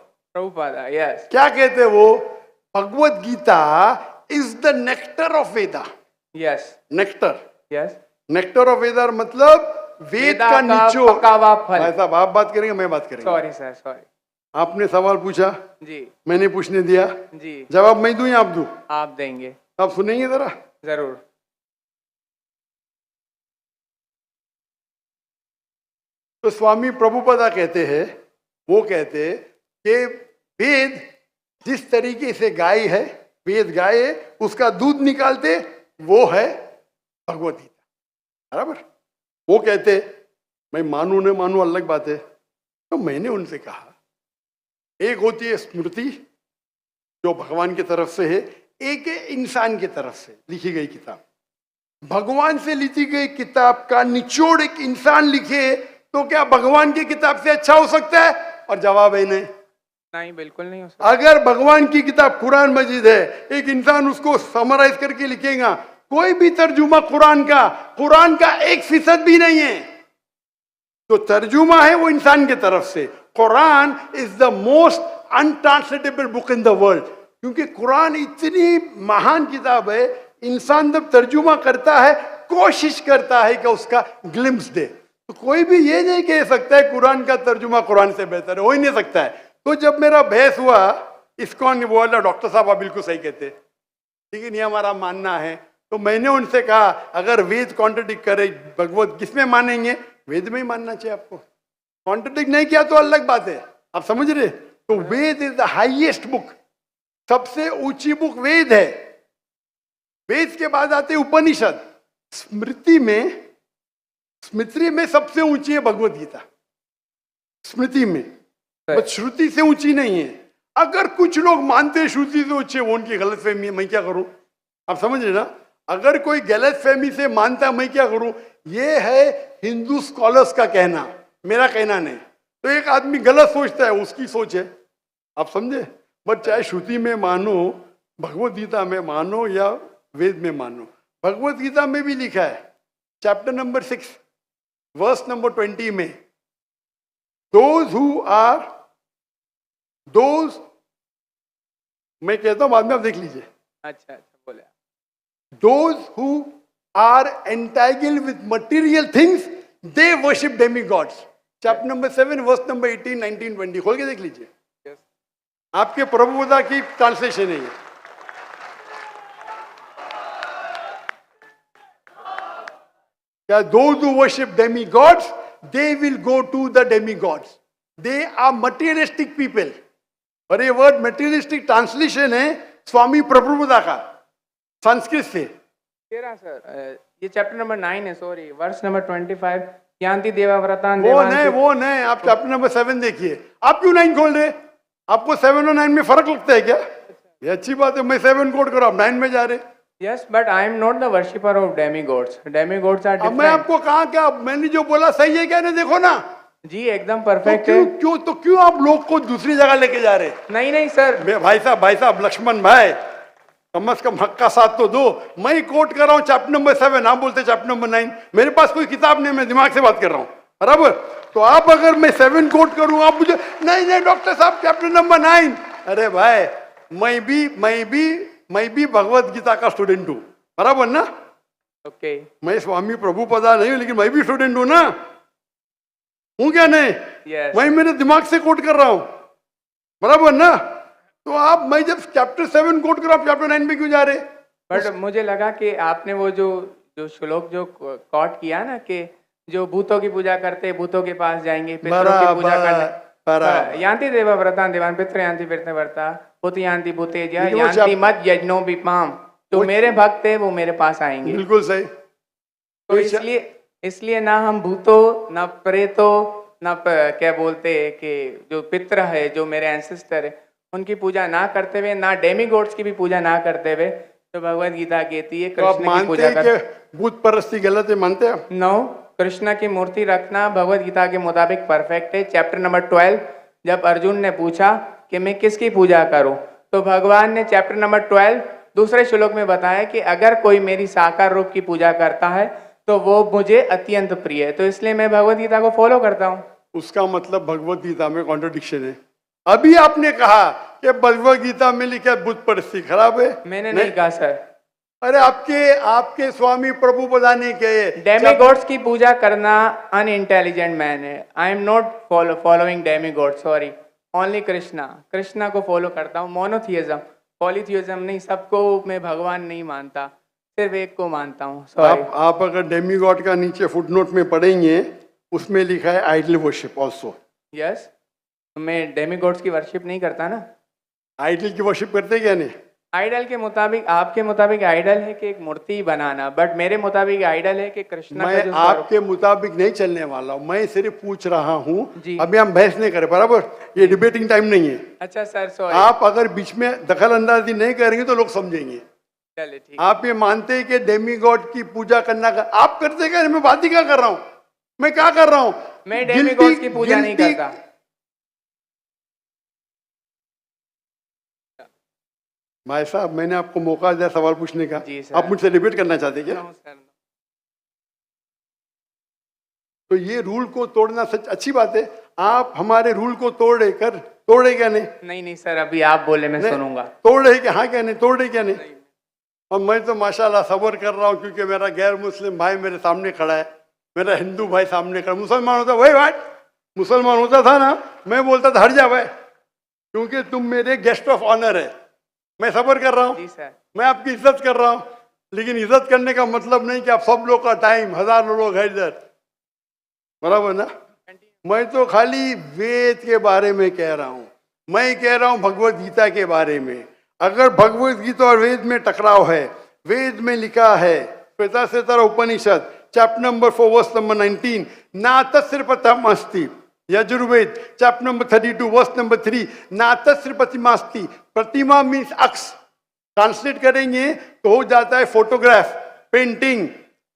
यस, क्या कहते वो, Bhagavad Gita is the nectar of Veda. Yes nectar of Veda मतलब वेद का निचोड़। भाई साहब आप बात करेंगे, मैं बात करेंगे। सॉरी सर, आपने सवाल पूछा जी, मैंने पूछने दिया जी, जवाब मैं दूं या आप दूं? आप देंगे। आप सुनेंगे जरा? जरूर। तो स्वामी प्रभुपादा कहते हैं, वो कहते हैं कि वेद जिस तरीके से गाय है, वेद गाय है, उसका दूध निकालते वो है भगवत गीता। बराबर? वो कहते, मैं मानू न मानू अलग बात है। तो मैंने उनसे कहा एक होती है स्मृति जो भगवान की तरफ से है, एक है इंसान की तरफ से लिखी गई किताब। भगवान से लिखी गई किताब का निचोड़ एक इंसान लिखे तो क्या भगवान की किताब से अच्छा हो सकता है? और जवाब है नहीं, बिल्कुल नहीं हो सकता। अगर भगवान की किताब कुरान मजीद है, एक इंसान उसको समराइज करके लिखेगा, कोई भी तर्जुमा कुरान का 1% भी नहीं है। तो तर्जुमा है वो इंसान की तरफ से। Quran is the most untranslatable book in the world, क्योंकि कुरान इतनी महान किताब है, इंसान जब तर्जुमा करता है कोशिश करता है कि उसका ग्लिम्स दे। तो कोई भी ये नहीं कह सकता है कुरान का तर्जुमा कुरान से बेहतर है, हो ही नहीं सकता है। तो जब मेरा बहस हुआ, इस्कॉन बोला डॉक्टर साहब आप बिल्कुल सही कहते, लेकिन ये हमारा मानना है। तो मैंने उनसे कहा अगर वेद कॉन्ट्रडिक्ट करे भगवत किसमें मानेंगे? वेद में ही मानना चाहिए आपको। कॉन्ट्रडिक्ट नहीं किया तो अलग बात है, आप समझ रहे? तो वेद इज द हाईएस्ट बुक, सबसे ऊंची बुक वेद है। वेद के बाद आते उपनिषद। स्मृति में सबसे ऊंची है भगवत गीता, स्मृति में, बस श्रुति से ऊंची नहीं है। अगर कुछ लोग मानते हैं श्रुति से ऊंची, वो उनकी गलतफहमी है, मैं क्या करूं? आप समझ रहे ना? अगर कोई गलतफहमी से मानता है, मैं क्या करूं? ये है हिंदू स्कॉलर्स का कहना, मेरा कहना नहीं। तो एक आदमी गलत सोचता है, उसकी सोच है, आप समझे? बट चाहे श्रुति में मानो, भगवत गीता में मानो या वेद में मानो, भगवत गीता में भी लिखा है चैप्टर नंबर 6 वर्स नंबर 20 में, दोज मैं कहता हूं बाद में आप देख लीजिए। अच्छा बोले। Those who are entangled with material things they worship demigods. Chapter number 7 verse number 18, 19, 20 खोल के देख लीजिए। आपके प्रभुदा की ट्रांसलेशन है ये। क्या those who worship demigods, they will go to the demigods. They are materialistic people. और ये वर्ड materialistic ट्रांसलेशन है स्वामी प्रभुदा का संस्कृत से। तेरा सर ये चैप्टर नंबर 9 है, सॉरी, वर्स नंबर 25, यान्ति देवाव्रतान वो नहीं, आप चैप्टर नंबर 7 देखिए। आप क्यों 9 खोल रहे? आपको 7 और 9 में फर्क लगता है क्या? ये अच्छी बात है, मैं 7 कोट करो, आप 9 में जा रहे। Yes, but I am not the worshipper of demigods. Demigods are अब मैं डिफरेंट। आपको कहा क्या, मैंने जो बोला सही है क्या? नहीं, देखो ना जी एकदम तो परफेक्ट है। क्यों आप लोग को दूसरी जगह लेके जा रहे? नहीं सर, भाई साहब लक्ष्मण भाई, कम से कम हक का साथ तो दो। मैं ही कोट कर रहा हूँ चैप्टर नंबर 7, आप बोलते चैप्टर नंबर 9। मेरे पास कोई किताब नहीं, मैं दिमाग से बात कर रहा हूँ, बराबर? तो आप अगर मैं 7 कोट करूँ, आप मुझे नहीं डॉक्टर साहब चैप्टर नंबर 9। अरे भाई, मैं भी भगवत गीता का स्टूडेंट हूँ, बराबर ना? ओके। मैं स्वामी प्रभुपदा नहीं हूँ, लेकिन मैं भी स्टूडेंट हूँ ना, हूँ क्या नहीं? Yes. मैं मेरे दिमाग से कोट कर रहा हूँ, बराबर ना? तो आप, मैं जब चैप्टर 7 कोट कर रहा हूँ, चैप्टर 9 में क्यों जा रहे? बट मुझे लगा कि आपने वो जो श्लोक जो कोट किया ना, कि जो भूतों की पूजा करते भूतों के पास जाएंगे, पितरों की पूजा करने, यान्ति देवाव्रतान देवान पितृ यान्ति पितृव्रता भूत यान्ति भूतेज्य यान्ति मत यज्ञो विपाम। तो मेरे भक्त है वो मेरे पास आएंगे। बिल्कुल सही। तो इसलिए ना हम भूतों, ना प्रेतों, ना क्या बोलते हैं कि जो पितृ है, जो मेरे एंसेस्टर है, उनकी पूजा ना करते हुए, ना डेमीगॉड्स की भी पूजा ना करते हुए, तो भगवत गीता कहती है कृष्ण की पूजा कर। भूत परस्ती गलत है, मानते हैं? नो, कृष्ण की मूर्ति रखना भगवत गीता के मुताबिक परफेक्ट है। चैप्टर नंबर 12, जब अर्जुन ने पूछा कि मैं किसकी पूजा करूं, तो भगवान ने चैप्टर नंबर 12 दूसरे श्लोक में बताया कि अगर कोई मेरी साकार रूप की पूजा करता है तो वो मुझे अत्यंत प्रिय है। तो इसलिए मैं भगवत गीता को फॉलो करता हूँ। उसका मतलब भगवत गीता में कॉन्ट्रडिक्शन है। अभी आपने कहा कि भगवत गीता में लिखा भूत परस्ती खराब है। मैंने नहीं कहा सर। अरे आपके स्वामी प्रभुपदा ने कहे डेमीगॉड्स की पूजा करना अनइंटेलिजेंट मैन है। आई am not following demigod, sorry, only Krishna को फॉलो करता हूँ। मोनोथियज्म, पॉलीथियज्म नहीं, सबको मैं भगवान नहीं मानता, सिर्फ एक को मानता हूँ। सॉरी। आप अगर डेमीगॉड का नीचे फुटनोट में पढ़ेंगे, उसमें लिखा है आइडल वर्शिप ऑल्सो। यस, मैं डेमीगॉड्स की वर्शिप नहीं करता ना। आइडल की वर्शिप करते क्या नहीं? आइडल के मुताबिक, आपके मुताबिक आइडल है कि एक मूर्ति बनाना, बट मेरे मुताबिक आइडल है कि कृष्णा मैं का जो आपके मुताबिक नहीं चलने वाला हूँ, मैं सिर्फ पूछ रहा हूँ। जी। अभी हम बहस नहीं करें, बराबर? ये डिबेटिंग टाइम नहीं है। अच्छा सर, सॉरी। आप अगर बीच में दखल अंदाजी नहीं करेंगे तो लोग समझेंगे। चलिए ठीक। आप ये मानते हैं कि डेमीगॉड की पूजा करना आप करते क्या? मैं बात ही क्या कर रहा हूँ? मैं क्या कर रहा हूँ? मैं डेमीगॉड्स की पूजा नहीं करता। भाई साहब, मैंने आपको मौका दिया सवाल पूछने का, जी सर। आप मुझसे डिबेट करना चाहते क्या? No sir. तो ये रूल को तोड़ना सच अच्छी बात है। आप हमारे रूल को तोड़े क्या नहीं? नहीं सर, अभी आप बोले मैं सुनूंगा। तोड़ रहे क्या? हाँ क्या नहीं? तोड़ रहे क्या नहीं? और मैं तो माशाल्लाह सब्र कर रहा हूँ, क्योंकि मेरा गैर मुस्लिम भाई मेरे सामने खड़ा है, मेरा हिंदू भाई सामने खड़ा। मुसलमान होता वही बात, मुसलमान होता था ना, मैं बोलता था हट जा भाई, क्योंकि तुम मेरे गेस्ट ऑफ ऑनर है। मैं सब्र कर रहा हूँ, जी सर। मैं आपकी इज्जत कर रहा हूँ, लेकिन इज्जत करने का मतलब नहीं कि आप सब लोग का टाइम, हजारों लोग है इधर, बराबर ना? मैं तो खाली वेद के बारे में कह रहा हूँ। मैं कह रहा हूँ भगवत गीता के बारे में। अगर भगवत गीता और वेद में टकराव है, वेद में लिखा है पिता से तरह Upanishad chapter number 4 verse number 19, ना तस्य प्रतिमा अस्ति। Yajurveda chapter number 32 verse number 3, ना तस्य प्रतिमा अस्ति। प्रतिमा मीन्स अक्स, ट्रांसलेट करेंगे तो हो जाता है फोटोग्राफ, पेंटिंग,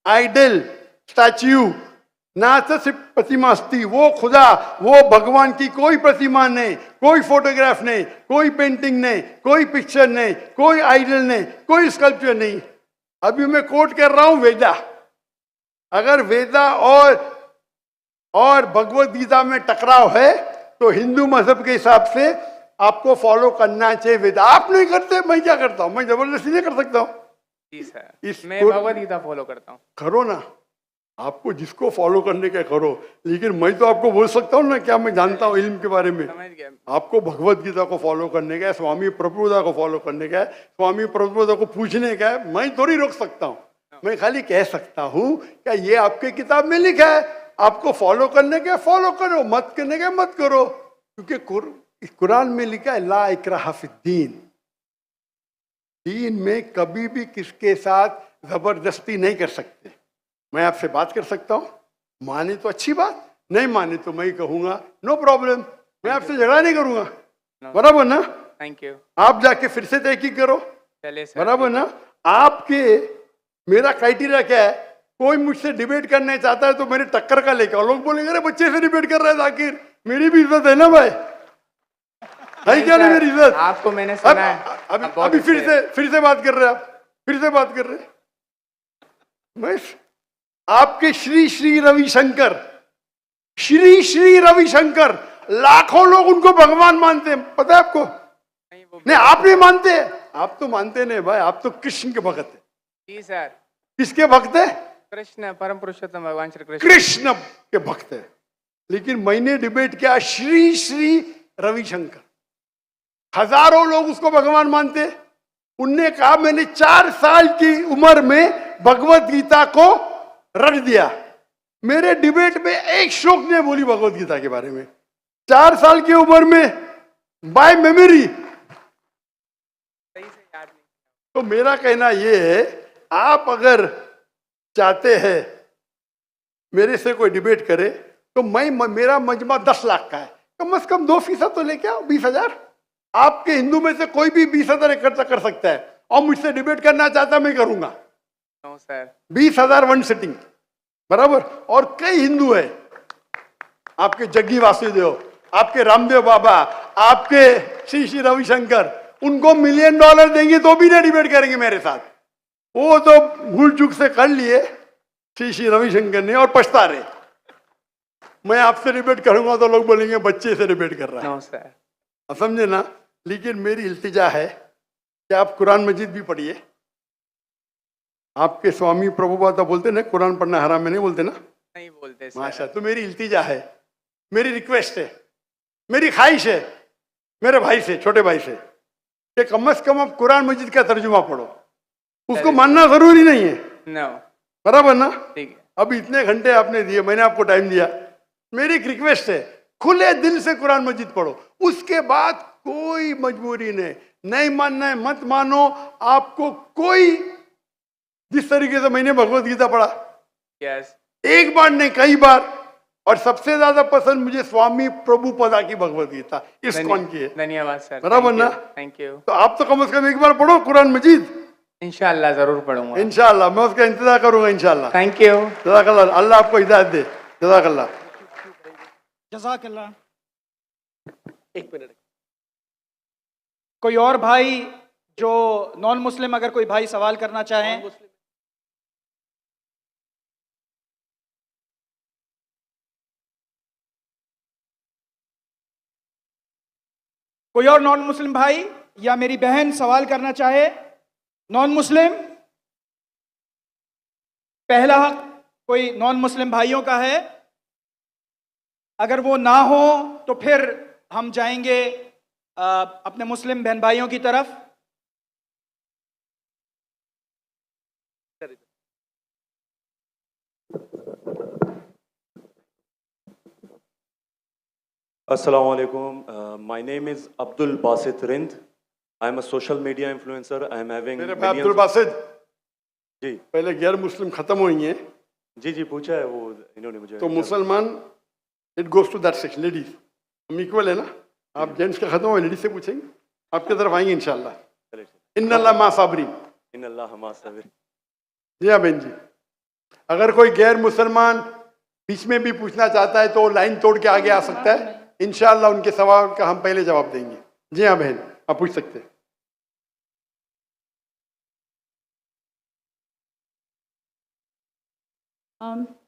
आइडल, स्टैच्यू। ना तस्य प्रतिमा अस्ति, वो खुदा, वो भगवान की कोई प्रतिमा नहीं, कोई फोटोग्राफ नहीं, कोई पेंटिंग नहीं, कोई पिक्चर नहीं, कोई आइडल नहीं, कोई स्कल्पचर नहीं। अभी मैं कोट कर रहा हूं वेदा। अगर वेदा और भगवत गीता में टकराव है तो हिंदू मजहब के हिसाब से आपको फॉलो करना चाहिए वेदा। आप नहीं करते, मैं क्या करता हूं? मैं जबरदस्ती नहीं कर सकता हूं। जी सर, मैं भगवत गीता फॉलो करता हूँ। करो ना, आपको जिसको फॉलो करने का करो, लेकिन मैं तो आपको बोल सकता हूँ ना क्या मैं जानता हूँ इल्म के बारे में। समझ गया। आपको भगवत गीता को फॉलो करने का है, स्वामी प्रभुदा को फॉलो करने का है, स्वामी प्रभुदा को पूछने का है। मैं थोड़ी रोक सकता हूँ, मैं खाली कह सकता हूँ क्या ये आपके किताब में लिखा है, आपको फॉलो करने का फॉलो करो, मत करने का मत करो, क्योंकि कुरान में लिखा है ला इकराहा फिद्दीन, दीन में कभी भी किसके साथ जबरदस्ती नहीं कर सकते। मैं आपसे बात कर सकता हूँ, माने तो अच्छी बात, नहीं माने तो मैं कहूँगा नो प्रॉब्लम, मैं आपसे झगड़ा नहीं करूँगा, बराबर ना। Thank you. आप जाके फिर से तहकीक करो, चलिए सर। बराबर ना। आपके मेरा क्राइटेरिया क्या है, कोई मुझसे डिबेट करना चाहता है तो मेरे टक्कर का लेकर, लोग बोलेंगे अरे बच्चे से डिबेट कर रहा है जाकिर, मेरी भी इज्जत है ना भाई, है क्या नहीं मेरी इज्जत। आपको मैंने सुना है। अभी फिर से बात कर रहे हैं आप, फिर से बात कर रहे हैं। मैं आपके श्री श्री रविशंकर, श्री श्री रविशंकर, लाखों लोग उनको भगवान मानते हैं, पता है आपको? नहीं आप नहीं मानते, आप तो मानते नहीं भाई, आप तो कृष्ण के भक्त है। जी सर। किसके भक्त है? कृष्ण, परम पुरुषोत्तम भगवान श्री कृष्ण। कृष्ण के भक्त है। लेकिन मैंने डिबेट किया श्री श्री रविशंकर, हजारों लोग उसको भगवान मानते। उनने कहा मैंने 4 साल की उम्र में भगवत गीता को रट दिया। मेरे डिबेट में एक श्लोक ने बोली भगवत गीता के बारे में, 4 साल की उम्र में बाय मेमोरी। सही से याद नहीं। तो मेरा कहना यह है, आप अगर चाहते हैं मेरे से कोई डिबेट करे तो मेरा मजमा 10 लाख का है, कम से कम 2% तो लेके आओ, 20,000। आपके हिंदू में से कोई भी 20,000 इकट्ठा कर सकता है और मुझसे डिबेट करना चाहता मैं करूंगा। No sir. 20,000 वन सिटिंग, बराबर। और कई हिंदू है, आपके जग्गी वासुदेव, आपके रामदेव बाबा, आपके श्री श्री रविशंकर, उनको $1 मिलियन देंगे तो भी नहीं डिबेट करेंगे मेरे साथ। वो तो भूल चूक से कर लिए श्री श्री रविशंकर ने और पछता रहे। मैं आपसे डिबेट करूंगा तो लोग बोलेंगे बच्चे से डिबेट कर रहा है। No sir. समझे ना। लेकिन मेरी इल्तिजा है कि आप कुरान मजीद भी पढ़िए। आपके स्वामी प्रभुपाद बोलते ना कुरान पढ़ना हराम में, नहीं बोलते ना? नहीं बोलते सर। माशा। तो मेरी इल्तिजा है, मेरी रिक्वेस्ट है, मेरी ख्वाहिश है मेरे भाई से, छोटे भाई से, कि कम से कम आप कुरान मजीद का तर्जुमा पढ़ो। उसको मानना जरूरी नहीं है, नो, बराबर ना। ठीक है। अभी इतने घंटे आपने दिए, मैंने आपको टाइम दिया, मेरी एक रिक्वेस्ट है, खुले दिल से कुरान मजीद पढ़ो। उसके बाद कोई मजबूरी नहीं मानना है मत मानो। आपको कोई, जिस तरीके से मैंने भगवत गीता पढ़ा, यस, एक बार नहीं कई बार, और सबसे ज्यादा पसंद मुझे स्वामी प्रभुपदा की भगवत गीता, इस्कॉन की है। धन्यवाद सर। बराबर ना। Thank you. तो आप तो कम से कम एक बार पढ़ो कुरान मजीद। इंशाल्लाह जरूर पढ़ूंगा। इंशाल्लाह मैं उसका इंतजार करूंगा इंशाल्लाह। Thank you. जज़ाकल्लाह, अल्लाह आपको हिदायत दे। जज़ाकल्लाह। जज़ाकल्लाह। एक मिनट, कोई और भाई जो नॉन मुस्लिम, अगर कोई भाई सवाल करना चाहें? कोई और नॉन मुस्लिम भाई या मेरी बहन सवाल करना चाहे? नॉन मुस्लिम, पहला हक कोई नॉन मुस्लिम भाइयों का है। अगर वो ना हो तो फिर हम जाएंगे अपने मुस्लिम बहन भाइयों की तरफ। Assalamu alaikum. My name is Abdul Basit Rind. I am a social media influencer. I am having मेरे भाई अब्दुल बासित जी पहले गैर मुस्लिम खत्म हुई हैं, जी पूछा है वो इन्होंने मुझे। तो मुसलमान it goes to that section, ladies हम इक्वल है ना। आप जेंट्स का खत्म हुआ, लेडीज से पूछेंगे, आपके तरफ आएंगे इंशाल्लाह। इन्नल्लाह मा साबरीन। इन्नल्लाह मा साबिरीन। जी हाँ बहन जी, अगर कोई गैर मुसलमान बीच में भी पूछना चाहता है तो लाइन तोड़ के आगे आ सकता है, इंशाल्लाह उनके सवाल का हम पहले जवाब देंगे। जी हाँ बहन, आप पूछ सकते हैं।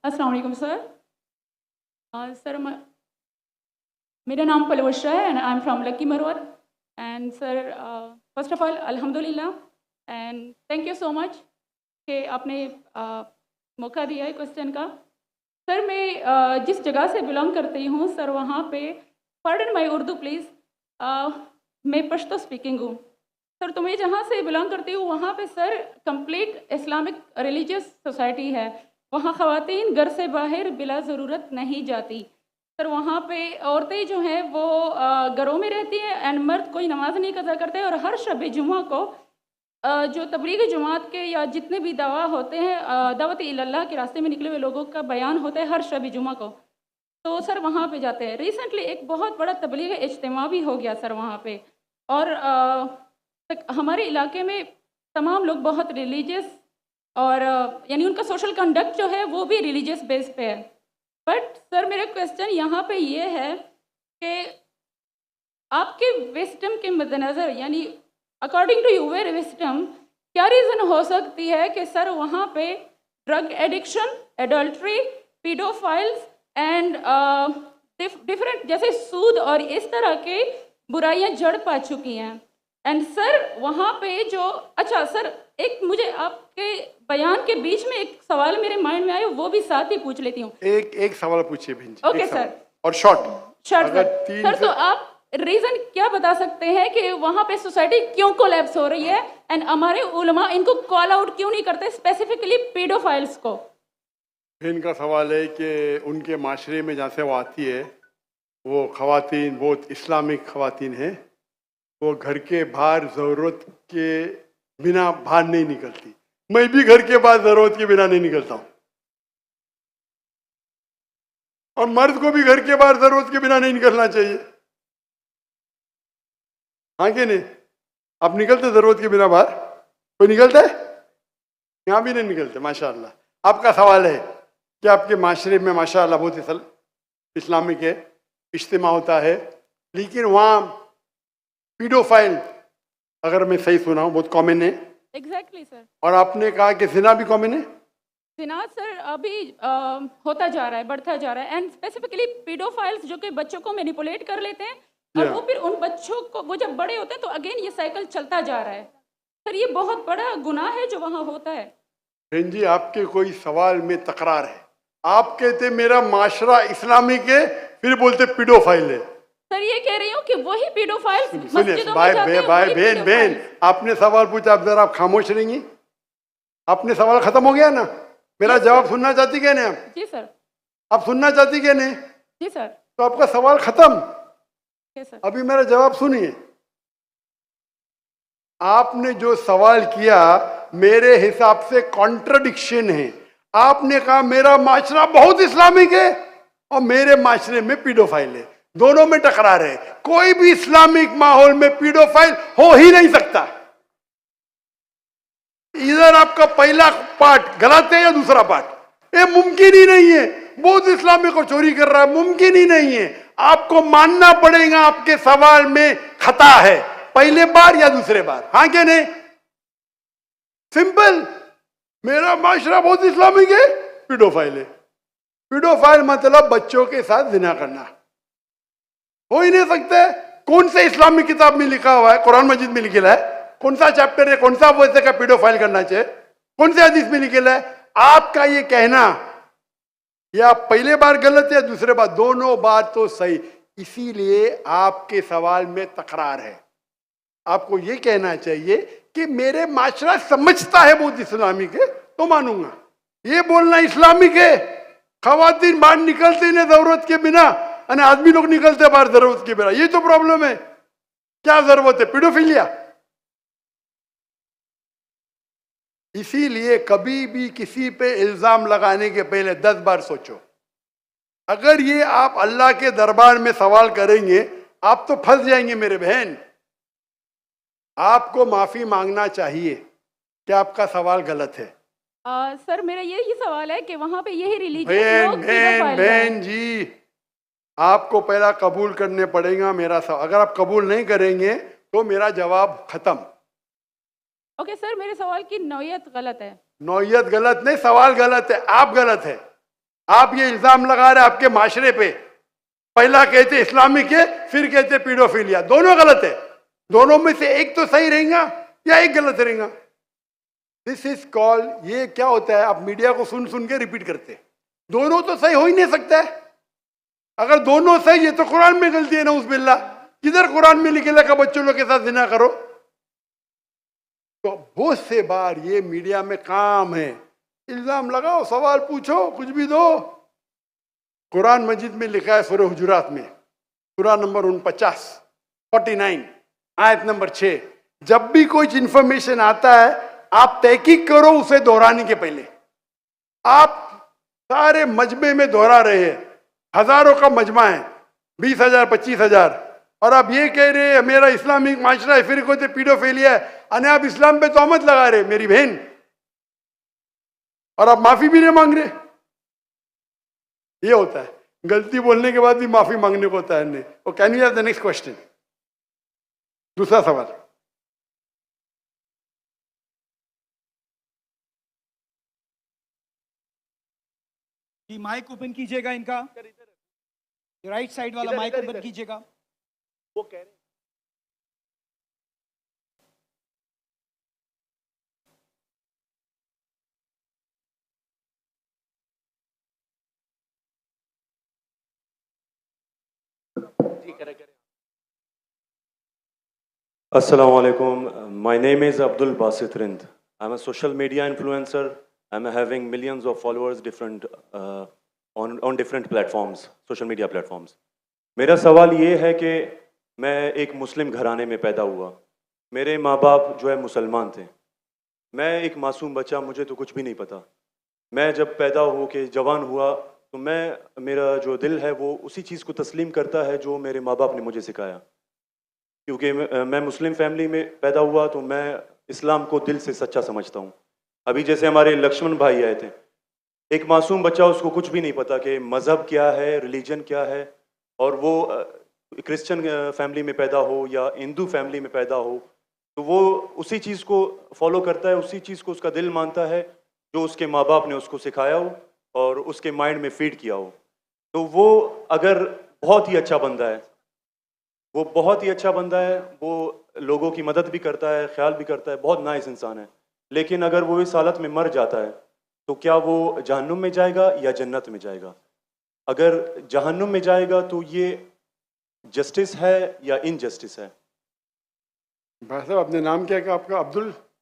अस्सलाम वालेकुम सर। सर मेरा नाम पलवश्रा है and I am from Lakki Marwat. And sir first of all अल्हम्दुलिल्लाह and thank you so much कि आपने मौका दिया है क्वेश्चन का। सर मैं जिस जगह से बिलोंग करती हूँ सर, वहाँ पे, पार्डन माई उर्दू प्लीज़, मैं पश्तो स्पीकिंग हूँ सर। तो मैं जहाँ से बिलोंग करती हूँ वहाँ पे sir complete Islamic religious society है। वहाँ ख़वातीन घर से बाहर बिला ज़रूरत नहीं जाती सर। वहाँ पे औरतें जो हैं वो घरों में रहती हैं एंड मर्द कोई नमाज नहीं कज़ा करते। और हर शब जुमा को जो तबलीगी जमात के या जितने भी दवा होते हैं, दावत इल्लल्लाह के रास्ते में निकले हुए लोगों का बयान होता है हर शब जुमा को, तो सर वहाँ पे जाते हैं। रिसेंटली एक बहुत बड़ा तबलीगी इज्तिमा भी हो गया सर वहाँ पे। और हमारे इलाके में तमाम लोग बहुत रिलीजियस और यानी उनका सोशल कंडक्ट जो है वो भी रिलीजियस बेस पे है। बट सर मेरा क्वेश्चन यहाँ पे ये है कि आपके विस्डम के मद्देनज़र, यानी अकॉर्डिंग टू यूर विस्डम, क्या रीज़न हो सकती है कि सर वहाँ पे drug addiction, adultery, paedophiles and different जैसे सूद और इस तरह के बुराइयाँ जड़ पा चुकी हैं। एंड सर वहाँ पे जो, अच्छा सर एक मुझे आपके बयान के बीच में एक सवाल मेरे माइंड में आया, वो भी साथ ही पूछ लेती हूँ। एक सवाल पूछिए बहन जी। ओके एक सवाल। सर। और शॉर्ट सर तो आप रीजन क्या बता सकते हैं कि वहाँ पे सोसाइटी क्यों कोलैप्स हो रही है एंड हमारे उलमा इनको कॉल आउट क्यों नहीं करते, स्पेसिफिकली पीडोफाइल्स को? इनका सवाल है कि उनके माशरे में जहाँ से वो आती है वो ख़वातीन बहुत इस्लामिक ख़वातीन हैं, वो घर के बाहर ज़रूरत के बिना बाहर नहीं निकलती। मैं भी घर के बाहर ज़रूरत के बिना नहीं निकलता हूँ, और मर्द को भी घर के बाहर ज़रूरत के बिना नहीं निकलना चाहिए। हाँ कि नहीं? आप निकलते ज़रूरत के बिना बाहर? कोई निकलता है? यहाँ भी नहीं निकलते माशाअल्लाह। आपका सवाल है कि आपके माशरे में माशाअल्लाह बहुत इस्लामिक है, इज्तिमा होता है, लेकिन वहाँ पीडोफाइल, अगर मैं सही सुना हूँ, बहुत कॉमन है। Exactly sir. और आपने कहा कि जिना भी कॉमन है? जिना सर अभी होता जा रहा है, बढ़ता जा रहा है। एंड स्पेसिफिकली पीडोफाइल्स जो कि बच्चों को मैनिपुलेट कर लेते हैं और वो फिर उन बच्चों को, वो जब बड़े होते हैं तो अगेन ये साइकिल चलता जा रहा है सर। ये बहुत बड़ा गुनाह है जो वहाँ होता है। बहन जी आपके कोई सवाल में तकरार है। आप कहते मेरा माशरा इस्लामिक है, फिर बोलते पीडोफाइल है। सर ये कह रही हूँ कि वही पीडोफाइल्स सुनिए भाई बहन बहन, आपने सवाल पूछा, अब जरा आप खामोश रहेंगी? आपने सवाल खत्म हो गया ना? मेरा जवाब सुनना चाहती क्या नहीं आप? जी सर। आप सुनना चाहती क्या नहीं? जी सर। तो आपका सवाल खत्म। सर अभी मेरा जवाब सुनिए। आपने जो सवाल किया मेरे हिसाब से कॉन्ट्रडिक्शन है। आपने कहा मेरा माशरा बहुत इस्लामिक है और मेरे माशरे में पीडोफाइल है, दोनों में टकरार है। कोई भी इस्लामिक माहौल में पीडोफाइल हो ही नहीं सकता। इधर आपका पहला पार्ट गलत है या दूसरा पार्ट? ये मुमकिन ही नहीं है। बहुत इस्लामिक को चोरी कर रहा है, मुमकिन ही नहीं है। आपको मानना पड़ेगा आपके सवाल में खता है, पहले बार या दूसरे बार। हाँ क्या नहीं? सिंपल। मेरा माशरा बहुत इस्लामिक है, पीडोफाइल है। पीडोफाइल मतलब बच्चों के साथ जिना करना हो ही नहीं सकता है। कौन से इस्लामिक किताब में लिखा हुआ है? कुरान मजीद में लिखा है? कौन सा चैप्टर है, कौन सा वैसे का पीडोफाइल करना चाहिए? कौन से हदीस में लिखा है? आपका ये कहना या पहले बार गलत है, दूसरे बार, दोनों बार तो सही। इसीलिए आपके सवाल में तकरार है। आपको ये कहना चाहिए कि मेरे माशरा समझता है बहुत इस्लामिक है तो मानूंगा। ये बोलना इस्लामिक है, खवातीन बाहर निकलते नहीं जरूरत के बिना, और आदमी लोग निकलते बाहर जरूरत के बिना, ये तो प्रॉब्लम है। क्या जरूरत है? पीडोफिलिया। इसीलिए कभी भी किसी पे इल्जाम लगाने के पहले 10 बार सोचो। अगर ये आप अल्लाह के दरबार में सवाल करेंगे आप तो फंस जाएंगे मेरे बहन। आपको माफी मांगना चाहिए कि आपका सवाल गलत है। सर मेरा यही सवाल है कि वहाँ पे यही रिलीजियस बहन लोग बहन बहन जी, आपको पहला कबूल करने पड़ेगा मेरा सवाल। अगर आप कबूल नहीं करेंगे तो मेरा जवाब खत्म। ओके सर, मेरे सवाल की नौयत गलत है। नौयत गलत नहीं, सवाल गलत है, आप गलत है। आप ये इल्जाम लगा रहे आपके माशरे पे। पहला कहते इस्लामिक है, फिर कहते पीडोफिलिया। दोनों गलत है। दोनों में से एक तो सही रहेगा या एक गलत रहेगा। दिस इज कॉल, ये क्या होता है, आप मीडिया को सुन सुन के रिपीट करते हैं। दोनों तो सही हो ही नहीं सकता है। अगर दोनों सही है तो कुरान में गलती है ना, उस बिल्ला किधर कुरान में लिखे लगा बच्चों लोग के साथ जिना करो। तो बहुत से बार ये मीडिया में काम है, इल्जाम लगाओ, सवाल पूछो, कुछ भी दो। कुरान मजीद में लिखा है सूरह हुजुरात में, सूरह नंबर 49 आयत नंबर 6, जब भी कोई इंफॉर्मेशन आता है आप तहकीक करो उसे दोहराने के पहले। आप सारे मजमे में दोहरा रहे हैं, हजारों का मजमा है, 20,000 25,000, और आप ये कह रहे हैं मेरा इस्लामिक माशरा है, फिर कोई पीडोफिलिया है, अने आप इस्लाम पे तोहमत लगा रहे मेरी बहन, और आप माफी भी नहीं मांग रहे। ये होता है, गलती बोलने के बाद भी माफी मांगने को होता है नहीं। और can you have the next question, दूसरा सवाल। जी माइक ओपन कीजिएगा इनका, राइट साइड वाला माइक ओपन कीजिएगा। वो कह रहे Assalamu alaikum. My name is Abdul Basit Rind. I'm a social media influencer. I'm having millions of followers different on different platforms, social media platforms. मेरा सवाल ये है कि मैं एक मुस्लिम घराने में पैदा हुआ, मेरे माँ बाप जो है मुसलमान थे, मैं एक मासूम बच्चा, मुझे तो कुछ भी नहीं पता। मैं जब पैदा हो के जवान हुआ तो मेरा जो दिल है वो उसी चीज़ को तस्लीम करता है जो मेरे माँ बाप ने मुझे सिखाया। क्योंकि मैं मुस्लिम फैमिली में पैदा हुआ तो मैं इस्लाम को दिल से सच्चा समझता हूँ। अभी जैसे हमारे लक्ष्मण भाई आए थे, एक मासूम बच्चा, उसको कुछ भी नहीं पता कि मज़हब क्या है, रिलीजन क्या है, और वो क्रिश्चियन फैमिली में पैदा हो या हिंदू फैमिली में पैदा हो तो वो उसी चीज़ को फॉलो करता है, उसी चीज़ को उसका दिल मानता है जो उसके माँ बाप ने उसको सिखाया हो और उसके माइंड में फीड किया हो। तो वो अगर बहुत ही अच्छा बंदा है, वो बहुत ही अच्छा बंदा है, वो लोगों की मदद भी करता है, ख्याल भी करता है, बहुत नाइस इंसान है, लेकिन अगर वो इस हालत में मर जाता है तो क्या वो जहन्नुम में जाएगा या जन्नत में जाएगा? अगर जहन्नुम में जाएगा तो ये जस्टिस है या इनजस्टिस है? भाई साहब अपने नाम क्या है आपका?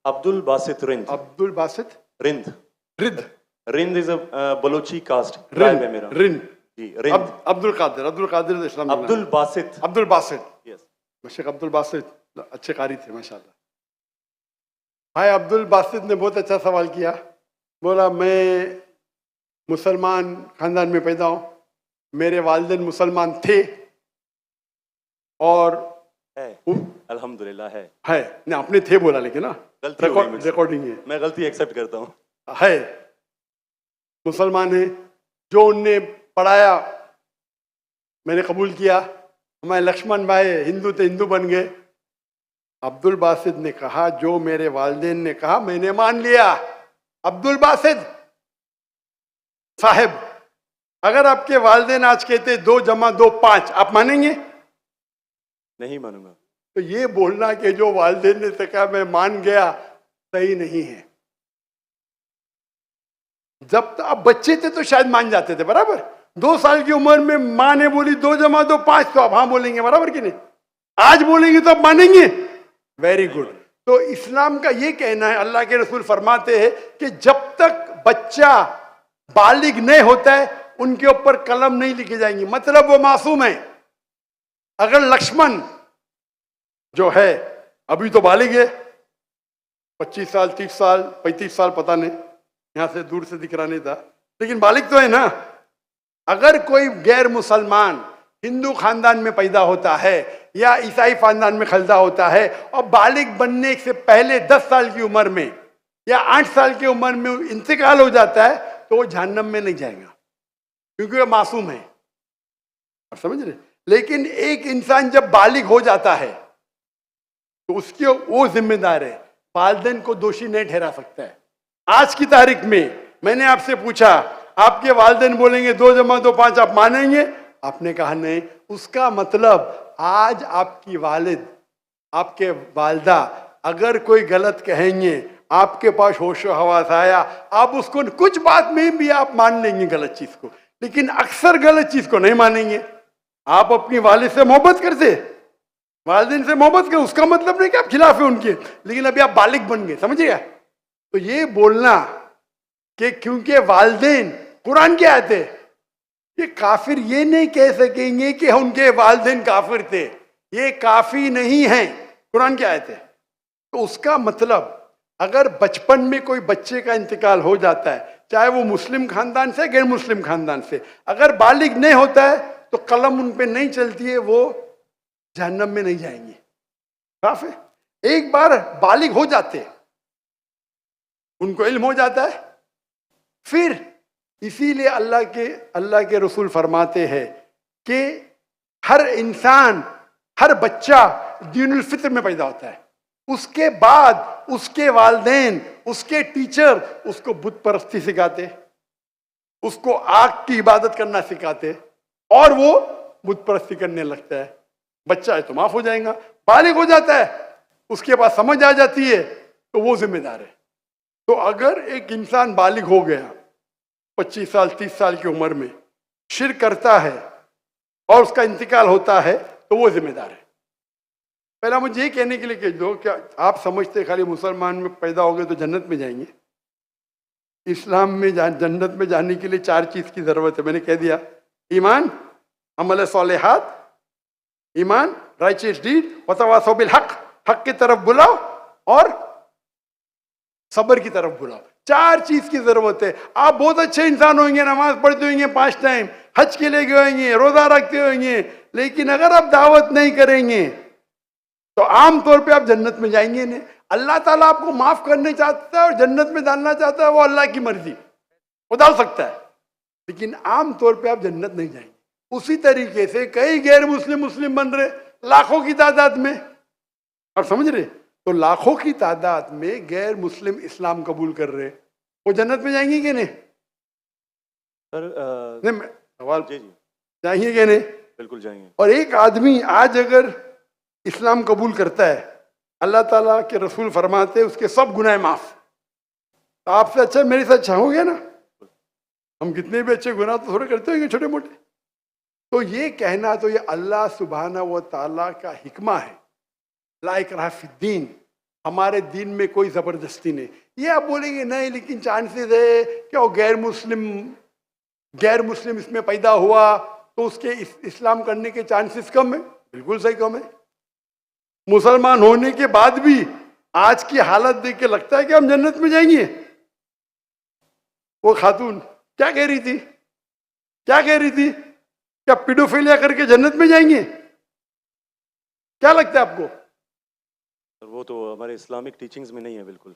अब्दुल बासित रिंद। अब्दुल बासित रिंद। रिद Rind is a Balochi caste tribe है मेरा। रिंद जी रिंद। अब्दुल कादिर इस्लाम। अब्दुल बासित। अब्दुल बासित, यस। शेख अब्दुल बासित अच्छे कारी थे माशाल्लाह। भाई अब्दुल बासित ने बहुत अच्छा सवाल किया। बोला मैं मुसलमान खानदान में पैदा हूँ, मेरे वालिदैन मुसलमान थे और है, अल्हम्दुलिल्लाह है नहीं आपने थे बोला लेकिन ना रिकॉर्डिंग है, मैं गलती एक्सेप्ट करता हूँ। है मुसलमान है, जो उनने पढ़ाया मैंने कबूल किया। हमारे लक्ष्मण भाई हिंदू थे, हिंदू बन गए। अब्दुल बासित ने कहा जो मेरे वालिदैन ने कहा मैंने मान लिया। अब्दुल बासित साहब, अगर आपके वालिदैन आज कहते 2 + 2 5, आप मानेंगे? नहीं मानूंगा। तो ये बोलना कि जो वालिदैन ने कहा मैं मान गया, सही नहीं है। जब तो आप बच्चे थे तो शायद मान जाते थे, बराबर। 2 साल की उम्र में माँ ने बोली 2 + 2 5, तो आप हाँ बोलेंगे, बराबर कि नहीं? आज बोलेंगे तो आप मानेंगे। Very good. तो इस्लाम का ये कहना है, अल्लाह के रसूल फरमाते हैं कि जब तक बच्चा बालिग नहीं होता है उनके ऊपर कलम नहीं लिखी जाएंगी, मतलब वो मासूम है। अगर लक्ष्मण जो है अभी तो बालिग है, 25 साल 30 साल 35 साल पता नहीं, यहां से दूर से दिख रहा नहीं था, लेकिन बालिग तो है ना। अगर कोई गैर मुसलमान हिंदू खानदान में पैदा होता है या ईसाई खानदान में खलदा होता है और बालिग बनने से पहले 10 साल की उम्र में या 8 साल की उम्र में इंतकाल हो जाता है तो वो जहन्नम में नहीं जाएगा, क्योंकि वो मासूम है। आप समझ रहे? लेकिन एक इंसान जब बालिग हो जाता है तो उसके वो जिम्मेदार है, वालिदैन को दोषी नहीं ठहरा सकता है। आज की तारीख में मैंने आपसे पूछा, आपके वालिदैन बोलेंगे 2 + 2 5, आप मानेंगे? आपने कहा नहीं। उसका मतलब आज आपकी वालिद, आपके वालिदा अगर कोई गलत कहेंगे, आपके पास होश हवास आया, आप उसको कुछ बात में भी आप मान लेंगे गलत चीज को, लेकिन अक्सर गलत चीज को नहीं मानेंगे। आप अपनी वालिद से मोहब्बत करते, वालिदैन से मोहब्बत कर, उसका मतलब नहीं कि आप खिलाफ है उनके, लेकिन अभी आप बालिग बन गए, समझिएगा। तो ये बोलना कि क्योंकि वालिदैन, कुरान की आयत है, ये काफिर ये नहीं कह सकेंगे कि उनके वालिदैन काफिर थे, ये काफी नहीं है, कुरान की आयत है। तो उसका मतलब अगर बचपन में कोई बच्चे का इंतकाल हो जाता है, चाहे वो मुस्लिम खानदान से गैर मुस्लिम खानदान से, अगर बालिग नहीं होता है तो कलम उन पे नहीं चलती है, वो जहन्नम में नहीं जाएंगे। साफ है। एक बार बालिग हो जाते, उनको इल्म हो जाता है, फिर इसीलिए अल्लाह के रसूल फरमाते हैं कि हर इंसान, हर बच्चा दीनुल फित्र में पैदा होता है, उसके बाद उसके वालिदैन, उसके टीचर उसको बुत परस्ती सिखाते, उसको आग की इबादत करना सिखाते, और वो बुत परस्ती करने लगता है। बच्चा है तो माफ हो जाएगा, बालिग हो जाता है, उसके बाद समझ आ जाती है, तो वो जिम्मेदार है। तो अगर एक इंसान बालिग हो गया 25 साल 30 साल की उम्र में, शिर्क करता है और उसका इंतकाल होता है, तो वो जिम्मेदार है। पहला मुझे ये कहने के लिए कह दो, क्या आप समझते खाली मुसलमान में पैदा हो गए तो जन्नत में जाएंगे? इस्लाम में जन्नत में जाने के लिए 4 चीज की जरूरत है, मैंने कह दिया। ईमान, अमल सालिहात, ईमान, राइचियस डीड, वतवासौ बिल हक, हक की तरफ बुलाओ और सब्र की तरफ बुलाओ। 4 चीज की जरूरत है। आप बहुत अच्छे इंसान होंगे, नमाज पढ़ते होंगे 5 टाइम, हज के लिए गए होंगे, रोजा रखते होंगे, लेकिन अगर आप दावत नहीं करेंगे तो आमतौर पे आप जन्नत में जाएंगे नहीं। अल्लाह ताला आपको माफ करने चाहता है और जन्नत में डालना चाहता है, वो अल्लाह की मर्जी, वो डाल सकता है, लेकिन आमतौर पे आप जन्नत नहीं जाएंगे। उसी तरीके से कई गैर मुस्लिम बन रहे लाखों की तादाद में, आप समझ रहे? तो लाखों की तादाद में गैर मुस्लिम इस्लाम कबूल कर रहे, वो जन्नत में जाएंगे कि नहीं? सर नहीं, सवाल जी जाएंगे कि नहीं? बिल्कुल जाएंगे। और एक आदमी आज अगर इस्लाम कबूल करता है, अल्लाह ताला के रसूल फरमाते उसके सब गुनाह माफ। तो आपसे अच्छा मेरे से अच्छा हो गया ना? हम कितने भी अच्छे गुनाह तो थोड़े करते होंगे छोटे मोटे। तो ये कहना, तो ये अल्लाह सुब्हाना व तआला का हिकमा है, ला इकराह फिद्दीन, हमारे दीन में कोई जबरदस्ती नहीं। ये आप बोलेंगे नहीं लेकिन चांसेस है कि वो गैर मुस्लिम इसमें पैदा हुआ तो उसके इस्लाम करने के चांसेस कम है। बिल्कुल सही कम है। मुसलमान होने के बाद भी आज की हालत देख के लगता है कि हम जन्नत में जाएंगे। वो खातून क्या कह रही थी? क्या पीडोफिलिया करके जन्नत में जाएंगे? क्या लगता है आपको? वो तो हमारे इस्लामिक टीचिंग्स में नहीं है बिल्कुल।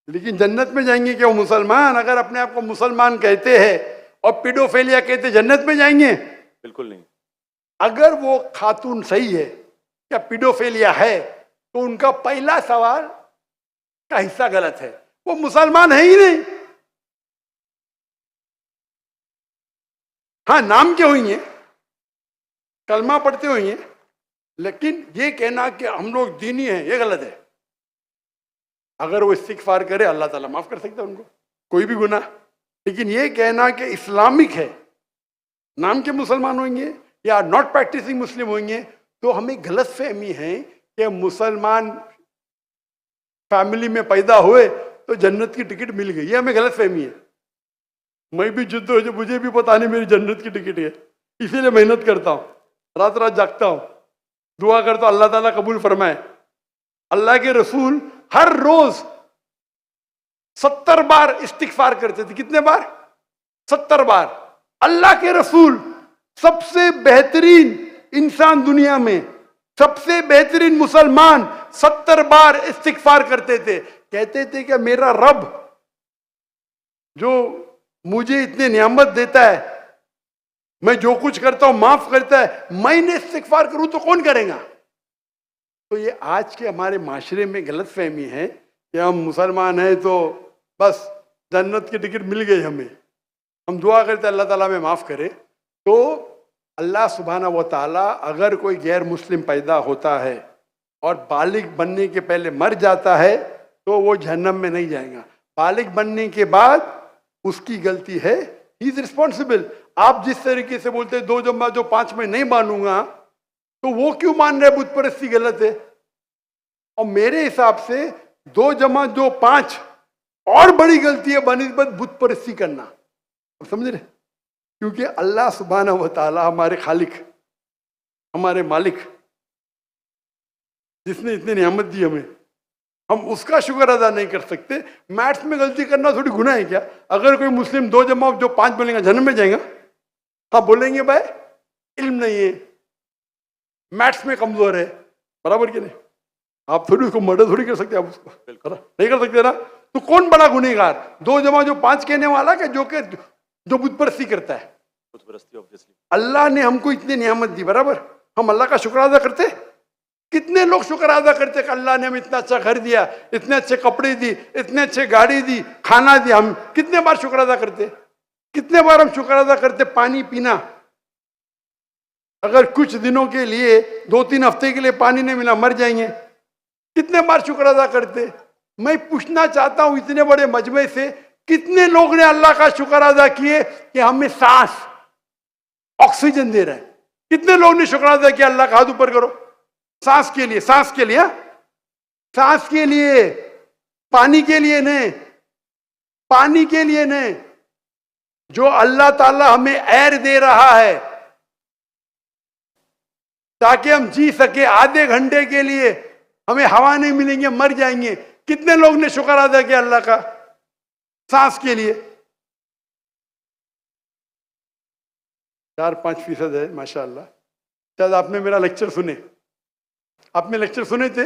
लेकिन जन्नत में जाएंगे क्या वो मुसलमान? अगर अपने आप को मुसलमान कहते हैं और पीडोफिलिया कहते, जन्नत में जाएंगे? बिल्कुल नहीं। अगर वो खातून सही है, क्या पीडोफिलिया है, तो उनका पहला सवाल का हिस्सा गलत है। वो मुसलमान है ही नहीं। हाँ, नाम के होंगे, कलमा पढ़ते होंगे, लेकिन ये कहना कि हम लोग दीनी हैं, ये गलत है। अगर वो इस्तिगफार करे, अल्लाह ताला माफ कर सकता है उनको, कोई भी गुनाह। लेकिन ये कहना कि इस्लामिक है, नाम के मुसलमान होंगे या नॉट प्रैक्टिसिंग मुस्लिम होंगे, तो हमें गलत फहमी है कि मुसलमान फैमिली में पैदा हुए तो जन्नत की टिकट मिल गई। ये हमें गलत फहमी है। मैं भी जिद्द हो, मुझे भी पता नहीं मेरी जन्नत की टिकट है, इसीलिए मेहनत करता हूँ, रात रात जागता हूँ, दुआ करता हूँ अल्लाह ताला कबूल फरमाए। अल्लाह के रसूल हर रोज 70 बार इस्तिगफार करते थे। कितने बार? 70 बार। अल्लाह के रसूल सबसे बेहतरीन इंसान दुनिया में, सबसे बेहतरीन मुसलमान 70 बार इस्तिगफार करते थे। कहते थे कि मेरा रब जो मुझे इतने नियामत देता है, मैं जो कुछ करता हूं माफ करता है, मैंने इस्तिगफार करूं तो कौन करेगा? तो ये आज के हमारे माशरे में गलत फहमी है कि हम मुसलमान हैं तो बस जन्नत की टिकट मिल गई हमें, हम दुआ करते अल्लाह ताला में माफ करे। तो अल्लाह सुब्हाना व तआला अगर कोई गैर मुस्लिम पैदा होता है और बालिग बनने के पहले मर जाता है, तो वो जहन्नम में नहीं जाएगा। बालिग बनने के बाद उसकी गलती है, ही इज रिस्पॉन्सिबल। आप जिस तरीके से बोलते हैं 2 जमा जो 5 में नहीं मानूंगा, तो वो क्यों मान रहे बुत परस्ती गलत है? और मेरे हिसाब से 2 जमा जो 5 और बड़ी गलती है बनिस्बत बुत परस्ती करना। आप समझ रहे? क्योंकि अल्लाह सुब्हानहू व तआला हमारे खालिक, हमारे मालिक, जिसने इतनी नियामत दी हमें, हम उसका शुक्र अदा नहीं कर सकते। मैथ्स में गलती करना थोड़ी गुनाह है क्या? अगर कोई मुस्लिम 2 जमा जो 5 बोलेगा जन्म में जाएगा? हाँ बोलेंगे भाई इल्म नहीं है, मैथ्स में कमजोर है, बराबर कि नहीं? आप थोड़ी उसको मर्डर थोड़ी कर सकते, आप उसको नहीं कर सकते ना। तो कौन बड़ा गुनहगार, 2 जमा जो 5 कहने वाला क्या जो बुत परस्ती करता है? अल्लाह ने हमको इतनी नियामत दी, बराबर, हम अल्लाह का शुक्र अदा करते? कितने लोग शुक्र अदा करते कि अल्लाह ने हमें इतना अच्छा घर दिया, इतने अच्छे कपड़े दी, इतने अच्छे गाड़ी दी, खाना दिया? हम कितने बार शुक्र अदा करते? कितने बार हम शुक्र अदा करते? पानी पीना, अगर कुछ दिनों के लिए 2-3 हफ्ते के लिए पानी नहीं मिला मर जाएंगे, कितने बार शुक्र अदा करते? मैं पूछना चाहता हूं इतने बड़े मजमे से कितने लोग ने अल्लाह का शुक्र अदा किए कि हमें सांस, ऑक्सीजन दे रहा है? कितने लोग ने शुक्र अदा किया? अल्लाह का हाथ ऊपर करो। सांस के लिए, सांस के लिए, सांस के लिए, पानी के लिए नहीं, पानी के लिए नहीं। जो अल्लाह ताला हमें एयर दे रहा है ताकि हम जी सके, आधे घंटे के लिए हमें हवा नहीं मिलेंगे मर जाएंगे, कितने लोग ने शुक्र अदा किया अल्लाह का सांस के लिए? 4-5% है माशाअल्लाह। शायद आपने मेरा लेक्चर सुने, आपने लेक्चर सुने थे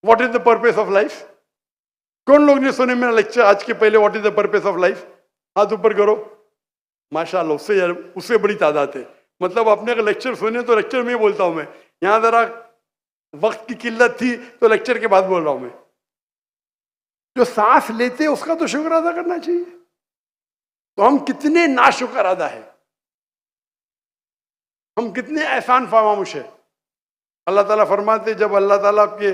what is the purpose of life? कौन लोग ने सुने मेरा लेक्चर आज के पहले? What is the purpose of life? हाथ ऊपर करो। माशाअल्लाह, उससे बड़ी तादाद है। मतलब अपने अगर लेक्चर सुने तो लेक्चर में बोलता हूं मैं, यहां जरा वक्त की किल्लत थी तो लेक्चर के बाद बोल रहा हूं मैं। जो सांस लेते उसका तो शुक्र अदा करना चाहिए। तो हम कितने नाशुक्र अदा है, हम कितने एहसान फरामोश है। अल्लाह ताला फरमाते जब अल्लाह ताला आपके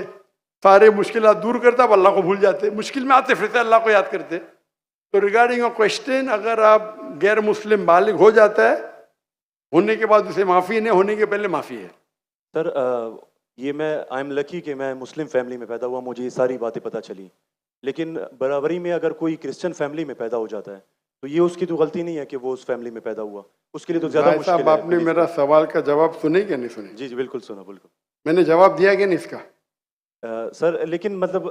सारे मुश्किलात दूर करता अब अल्लाह को भूल जाते, मुश्किल में आते फिर से अल्लाह को याद करते। तो रिगार्डिंग अ क्वेश्चन, अगर आप गैर मुस्लिम बालिग हो जाता है, होने के बाद उसे माफ़ी नहीं, होने के पहले माफ़ी है। सर ये मैं आई एम लकी कि मैं मुस्लिम फैमिली में पैदा हुआ, मुझे ये सारी बातें पता चली। लेकिन बराबरी में अगर कोई क्रिश्चियन फैमिली में पैदा हो जाता है तो ये उसकी तो गलती नहीं है कि वो उस फैमिली में पैदा हुआ, उसके लिए तो ज्यादा मुश्किल है। आपने मेरा सवाल का जवाब सुने क्या नहीं सुने? जी जी बिल्कुल सुना, बिल्कुल मैंने जवाब दिया क्या नहीं इसका? सर लेकिन मतलब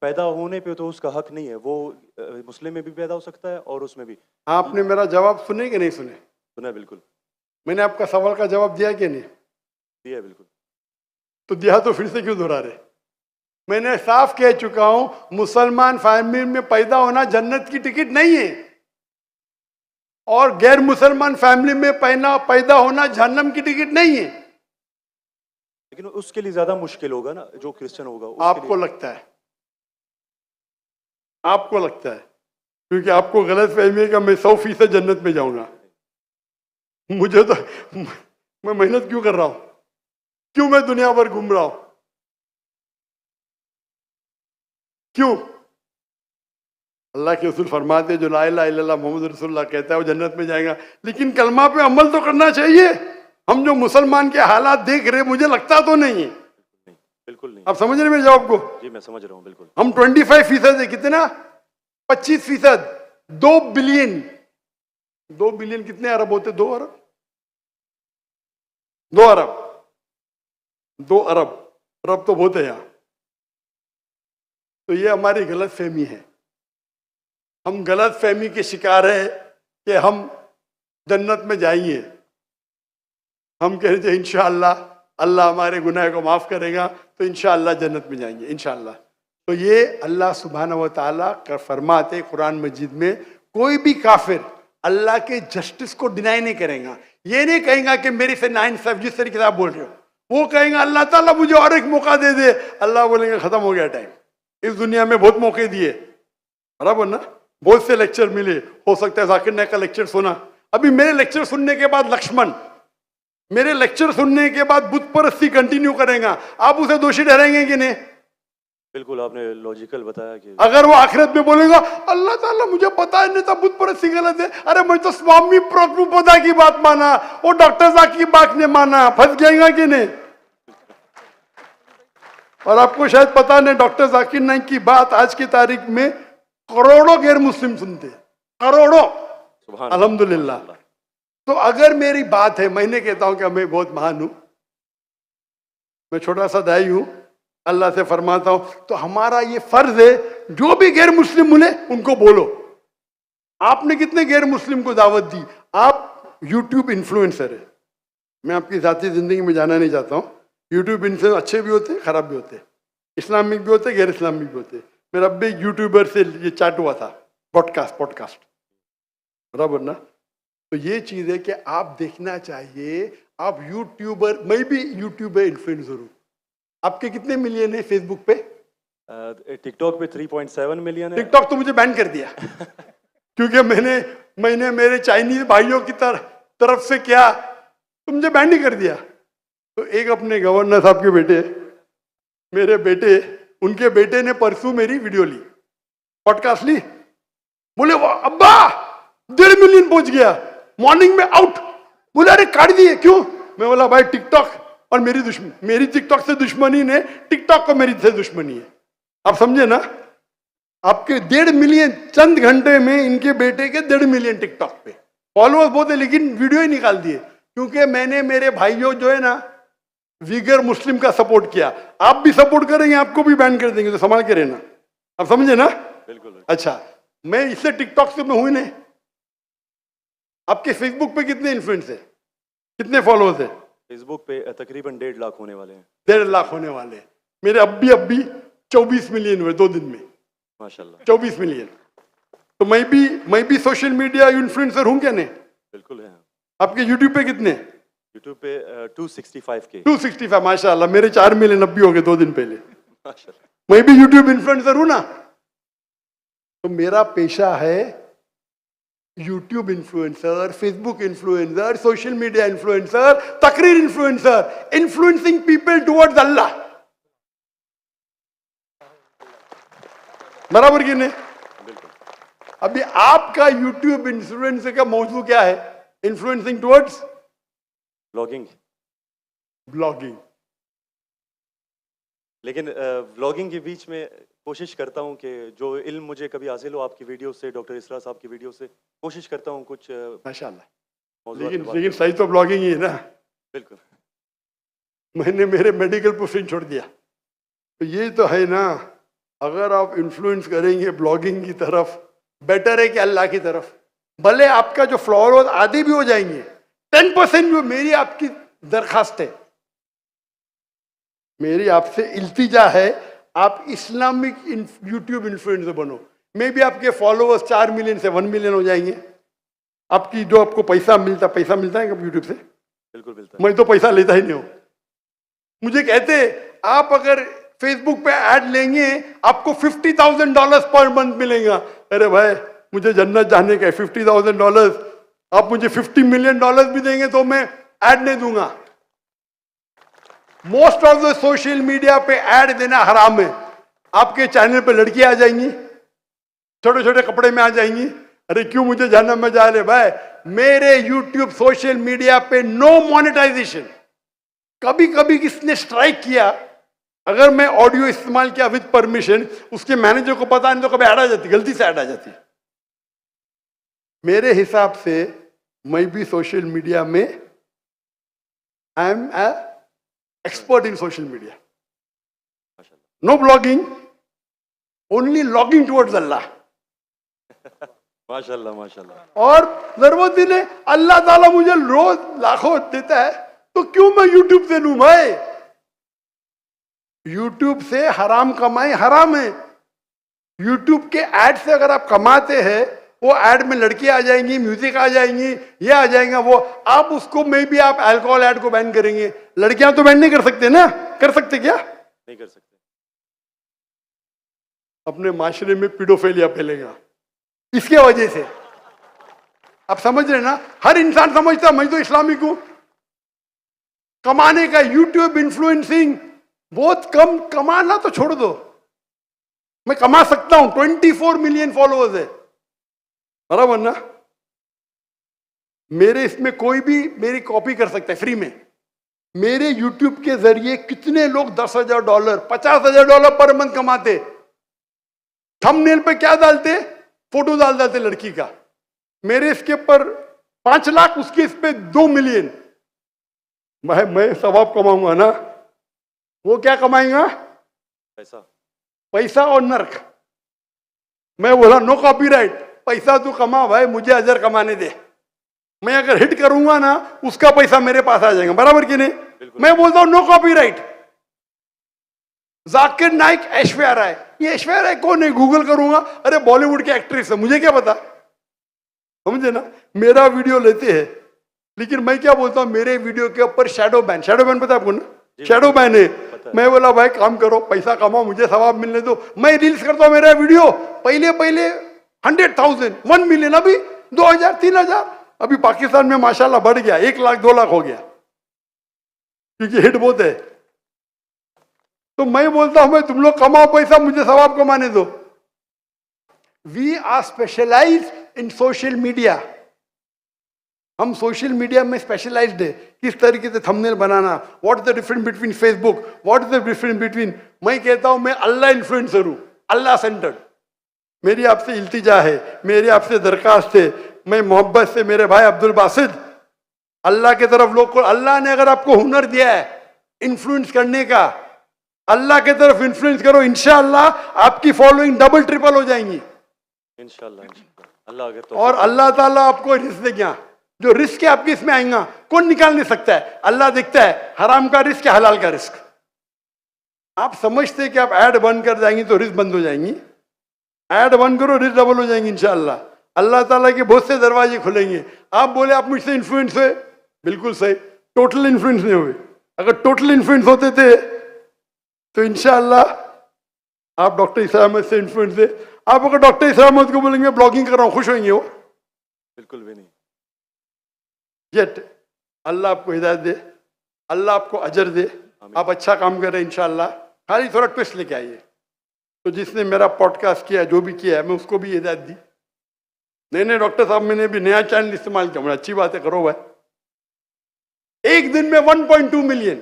पैदा होने पे तो उसका हक नहीं है, वो मुस्लिम में भी पैदा हो सकता है और उसमें भी। आपने मेरा जवाब सुने कि नहीं सुने? सुना बिल्कुल। मैंने आपका सवाल का जवाब दिया कि नहीं? दिया बिल्कुल। तो दिया तो फिर से क्यों दोहरा रहे? मैंने साफ कह चुका हूं, मुसलमान फैमिली में पैदा होना जन्नत की टिकट नहीं है, और गैर मुसलमान फैमिली में पैदा होना जहन्नम की टिकट नहीं है। लेकिन उसके लिए ज्यादा मुश्किल होगा ना जो क्रिश्चियन होगा। आपको लगता है, आपको लगता है, क्योंकि आपको गलत फहमी है कि मैं 100% जन्नत में जाऊंगा। मुझे तो, मैं मेहनत क्यों कर रहा हूं, क्यों मैं दुनिया भर घूम रहा हूं, क्यों? अल्लाह के रसूल फरमाते जो ला इलाहा इल्लल्लाह मोहम्मद रसूलुल्लाह कहता है वो जन्नत में जाएगा। लेकिन कलमा पे अमल तो करना चाहिए। हम जो मुसलमान के हालात देख रहे, मुझे लगता तो नहीं है। बिल्कुल नहीं। आप समझ रहे मेरे जवाब को? जी मैं समझ रहा हूँ बिल्कुल। हम 25% है, कितना? 25%। 2 बिलियन, 2 बिलियन कितने अरब होते? 2 अरब, 2 अरब, 2 अरब, अरब तो बहुत है यहाँ। तो ये हमारी गलत फहमी है, हम गलत फहमी के शिकार है कि हम जन्नत में जाएंगे। हम कह रहे थे इंशाअल्लाह अल्लाह हमारे गुनाह को माफ करेगा तो इंशाअल्लाह जन्नत में जाएंगे इंशाअल्लाह। तो ये अल्लाह सुब्हानहू व तआला का फरमाते कुरान मजीद में, कोई भी काफिर अल्लाह के जस्टिस को डिनाई नहीं करेगा। ये नहीं कहेगा कि मेरे से नाइंसाफ, जिस तरीके से आप बोल रहे हो, वो कहेगा अल्लाह ताला मुझे और एक मौका दे दे। अल्लाह बोलेंगे खत्म हो गया टाइम, इस दुनिया में बहुत मौके दिए, बराबर ना? बहुत से लेक्चर मिले, हो सकता है जाकिर नायक का लेक्चर सुना। अभी मेरे लेक्चर सुनने के बाद लक्ष्मण मेरे लेक्चर सुनने के बाद बुत परस्ती कंटिन्यू करेगा, आप उसे दोषी ठहराएंगे कि नहीं? बिल्कुल आपने लॉजिकल बताया कि अगर वो आखिरत में बोलेगा अल्लाह ताला मुझे पता ही नहीं था बुत परस्ती गलत है, अरे मैं तो स्वामी प्रभुपदा की बात माना, वो डॉक्टर साहब की बात ने माना, फंस जाएगा कि नहीं? और आपको शायद पता नहीं, डॉक्टर जाकिर नाइक की बात आज की तारीख में करोड़ों गैर मुस्लिम सुनते हैं, करोड़ों, सुभान अल्हम्दुलिल्लाह। तो अगर मेरी बात है, मैंने कहता हूं कि मैं बहुत महान हूं, मैं छोटा सा दाई हूं, अल्लाह से फरमाता हूं, तो हमारा ये फर्ज है जो भी गैर मुस्लिम मिले उनको बोलो। आपने कितने गैर मुस्लिम को दावत दी? आप यूट्यूब इन्फ्लुएंसर है, मैं आपकी जाती जिंदगी में जाना नहीं चाहता हूं। यूट्यूब इन्फ्लुएंसर अच्छे भी होते, खराब भी होते, इस्लामिक भी होते, गैर इस्लामिक भी होते। मेरा अब भी यूट्यूबर से ये चैट हुआ था, पॉडकास्ट, बराबर ना? तो ये चीज है कि आप देखना चाहिए, आप यूट्यूबर, मैं भी यूट्यूबर इन्फ्लुएंसर हूँ। आपके कितने मिलियन है फेसबुक पे? टिकटॉक पे 3.7 मिलियन है। टिकटॉक तो मुझे बैन कर दिया क्योंकि मैंने मेरे चाइनीज भाइयों की तरफ से किया, तो मुझे बैन नहीं कर दिया। तो एक अपने गवर्नर साहब के बेटे, मेरे बेटे, उनके बेटे ने परसों मेरी वीडियो ली, पॉडकास्ट ली, बोले वाह अब्बा 1.5 मिलियन पहुंच गया, मॉर्निंग में आउट। बोले अरे काट दिए, क्यों? मैं बोला भाई टिकटॉक और मेरी टिकटॉक से दुश्मनी ने, टिकटॉक को मेरी से दुश्मनी है। आप समझे ना? आपके 1.5 मिलियन चंद घंटे में, इनके बेटे के 1.5 मिलियन टिकटॉक पे फॉलोअर्स बहुत है, लेकिन वीडियो ही निकाल दिए क्योंकि मैंने मेरे भाइयों जो है ना वीगर मुस्लिम का सपोर्ट किया। आप भी सपोर्ट करेंगे, आपको भी बैन कर देंगे, तो संभाल के रहना। आप समझे ना? बिल्कुल। अच्छा, मैं इससे टिकटॉक से मैं हुई नहीं। आपके फेसबुक पे कितने इन्फ्लुएंस है, कितने फॉलोअर्स है? फेसबुक पे तकरीबन 1.5 लाख होने वाले हैं। 1.5 लाख होने वाले हैं। मेरे अब भी 24 मिलियन हुए 2 दिन में, माशाल्लाह। 24 मिलियन। तो मैं भी सोशल मीडिया इन्फ्लुएंसर हूं क्या? नहीं, बिल्कुल है। आपके यूट्यूब पे कितने? यूट्यूब पे 265K। 265, माशाल्लाह। मेरे 4 मिलियन अब भी हो गए 2 दिन पहले। माशाल्लाह। मैं भी यूट्यूब इन्फ्लुएंसर हूं ना। तो मेरा पेशा है YouTube influencer, Facebook influencer, social media influencer, तकरीर इन्फ्लुएंसर, इन्फ्लुएंसिंग पीपल टुवर्ड्स अल्लाह। बराबर कि नहीं? अभी आपका यूट्यूब इन्फ्लुएंसर का मौजू क्या है? Influencing towards blogging. लेकिन व्लॉगिंग के बीच में कोशिश करता हूं कि जो इल्म मुझे कभी हासिल हो आपकी वीडियो से, डॉक्टर इसरा साहब की वीडियो से, कोशिश करता हूं कुछ माशाल्लाह। मौजूद लेकिन सही तो ब्लॉगिंग ही है ना। बिल्कुल। मैंने मेरे मेडिकल प्रोफेशन छोड़ दिया, तो ये तो है ना। अगर आप इन्फ्लुएंस करेंगे ब्लॉगिंग की तरफ, बेटर है कि अल्लाह की तरफ। भले आपका जो फॉलोअर्स आधे भी हो जाएंगे, 10% जो मेरी आपकी दरखास्त है, मेरी आपसे इल्तिजा है, आप इस्लामिक यूट्यूब इन्फ्लुएंसर बनो। मे भी आपके फॉलोअर्स 4 मिलियन से 1 मिलियन हो जाएंगे। आपकी जो आपको पैसा मिलता है कब यूट्यूब से? बिल्कुल मिलता है। मैं तो पैसा लेता ही नहीं हूं। मुझे कहते आप अगर फेसबुक पे ऐड लेंगे आपको $50,000 पर मंथ मिलेगा। अरे भाई मुझे जन्नत जाने का है, $50,000 आप मुझे $50 मिलियन भी देंगे तो मैं ऐड नहीं दूंगा। Most of the social media पे ऐड देना हराम है। आपके चैनल पे लड़कियां आ जाएंगी, छोटे छोटे कपड़े में आ जाएंगी। अरे क्यों मुझे जन्नत में जा रहे भाई? मेरे यूट्यूब सोशल मीडिया पे नो मोनेटाइजेशन। कभी कभी किसने स्ट्राइक किया, अगर मैं ऑडियो इस्तेमाल किया विद परमिशन, उसके मैनेजर को पता नहीं तो कभी ऐड आ जाती, गलती से ऐड आ जाती। मेरे हिसाब से मैं भी सोशल मीडिया में I am a expert in social media. No blogging, only logging towards Allah. माशाल्लाह माशाल्लाह। और जरूरत ही नहीं, अल्लाह ताला मुझे रोज लाखों देता है तो क्यों मैं यूट्यूब से लूं भाई? यूट्यूब से हराम कमाई हराम है। यूट्यूब के ऐड से अगर आप कमाते हैं, वो ऐड में लड़कियां आ जाएंगी, म्यूजिक आ जाएंगी, ये आ जाएगा वो, आप उसको में भी आप अल्कोहल ऐड को बैन करेंगे। लड़कियां तो बैन नहीं कर सकते ना? कर सकते क्या? नहीं कर सकते। अपने माशरे में पीडोफिलिया फैलेगा इसके वजह से। आप समझ रहे ना? हर इंसान समझता मैं तो इस्लामिक हूं। कमाने का, यूट्यूब इन्फ्लुएंसिंग बहुत कम, कमाना तो छोड़ दो, मैं कमा सकता हूं, 24 मिलियन फॉलोअर्स है, बराबर ना। मेरे इसमें कोई भी मेरी कॉपी कर सकता है फ्री में। मेरे यूट्यूब के जरिए कितने लोग $10,000 $50,000 पर मंथ कमाते। थंबनेल पे क्या डालते, फोटो डाल देते लड़की का, मेरे इसके ऊपर 5 लाख, उसके इस पे 2 मिलियन। भाई मैं सवाब कमाऊंगा ना, वो क्या कमाएगा, पैसा और नर्क। मैं बोला नो कॉपीराइट, पैसा तू कमा भाई, मुझे अजर कमाने दे। मैं अगर हिट करूंगा ना, उसका पैसा मेरे पास आ जाएगा, बराबर कि नहीं। मैं बोलता हूं नो कॉपीराइट। जाकिर नाइक, ऐश्वर्या राय, ये ऐश्वर्या राय कौन है, गूगल करूंगा, अरे बॉलीवुड की एक्ट्रेस है, मुझे क्या पता, समझे ना। मेरा वीडियो लेते हैं, लेकिन मैं क्या बोलता हूं, मेरे वीडियो के ऊपर शैडो बैन, शैडो बैन पता है आपको ना, शैडो बैन है। मैं बोला भाई काम करो, पैसा कमाओ, मुझे सवाब मिलने दो। मैं रील्स करता हूं, मेरा वीडियो पहले 100,000 1 मिलियन, अभी 2,000 3,000, अभी पाकिस्तान में माशाल्लाह बढ़ गया, 1 लाख 2 लाख हो गया, क्योंकि हिट बहुत है। तो मैं बोलता हूं, मैं तुम लोग कमाओ पैसा, मुझे सवाब कमाने दो। We are specialise in social media, हम सोशल मीडिया में स्पेशलाइज्ड है। किस तरीके से थंबनेल बनाना, what is the difference between Facebook, what is the difference between, मैं कहता हूं मैं अल्लाह इन्फ्लुएंसर हूं, अल्लाह सेंटर्ड। मेरी आपसे इल्तिजा है, मेरी आपसे दरखास्त है, मैं मोहब्बत से मेरे भाई अब्दुल बासित, अल्लाह के तरफ लोग को, अल्लाह ने अगर आपको हुनर दिया है इन्फ्लुएंस करने का, अल्लाह के तरफ इन्फ्लुएंस करो, इंशाअल्लाह आपकी फॉलोइंग डबल ट्रिपल हो जाएंगी इंशाअल्लाह। अल्लाह अगर तो, और अल्लाह ताला आपको रिस्क देगा, जो रिस्क है आपके इसमें आएगा, कौन निकाल नहीं सकता है, अल्लाह देखता है हराम का रिस्क है हलाल का रिस्क। आप समझते हैं कि आप ऐड बंद कर जाएंगी तो रिस्क बंद हो जाएंगी, ऐड बंद करो रिस्क डबल हो जाएंगी इंशाअल्लाह। अल्लाह ताला के बहुत से दरवाजे खुलेंगे। आप बोले आप मुझसे इन्फ्लुएंस हुए, बिल्कुल सही, टोटल इन्फ्लुएंस नहीं हुए। अगर टोटल इन्फ्लुएंस होते थे तो इंशाअल्लाह आप डॉक्टर ईसा अहमद से इन्फ्लुएंस थे। आप अगर डॉक्टर ईसा अहमद को बोलेंगे ब्लॉगिंग कर रहा हूं, खुश होंगे वो? बिल्कुल भी नहीं। येट अल्लाह आपको हिदायत दे, अल्लाह आपको अजर दे, आप अच्छा काम कर रहे हैं इंशाअल्लाह। खाली थोड़ा ट्विस्ट लेके आइए। तो जिसने मेरा पॉडकास्ट किया, जो भी किया है, मैं उसको भी हिदायत दी, नहीं डॉक्टर साहब मैंने भी नया चैनल इस्तेमाल किया, मुझे अच्छी बात है, करो भाई। एक दिन में 1.2 मिलियन,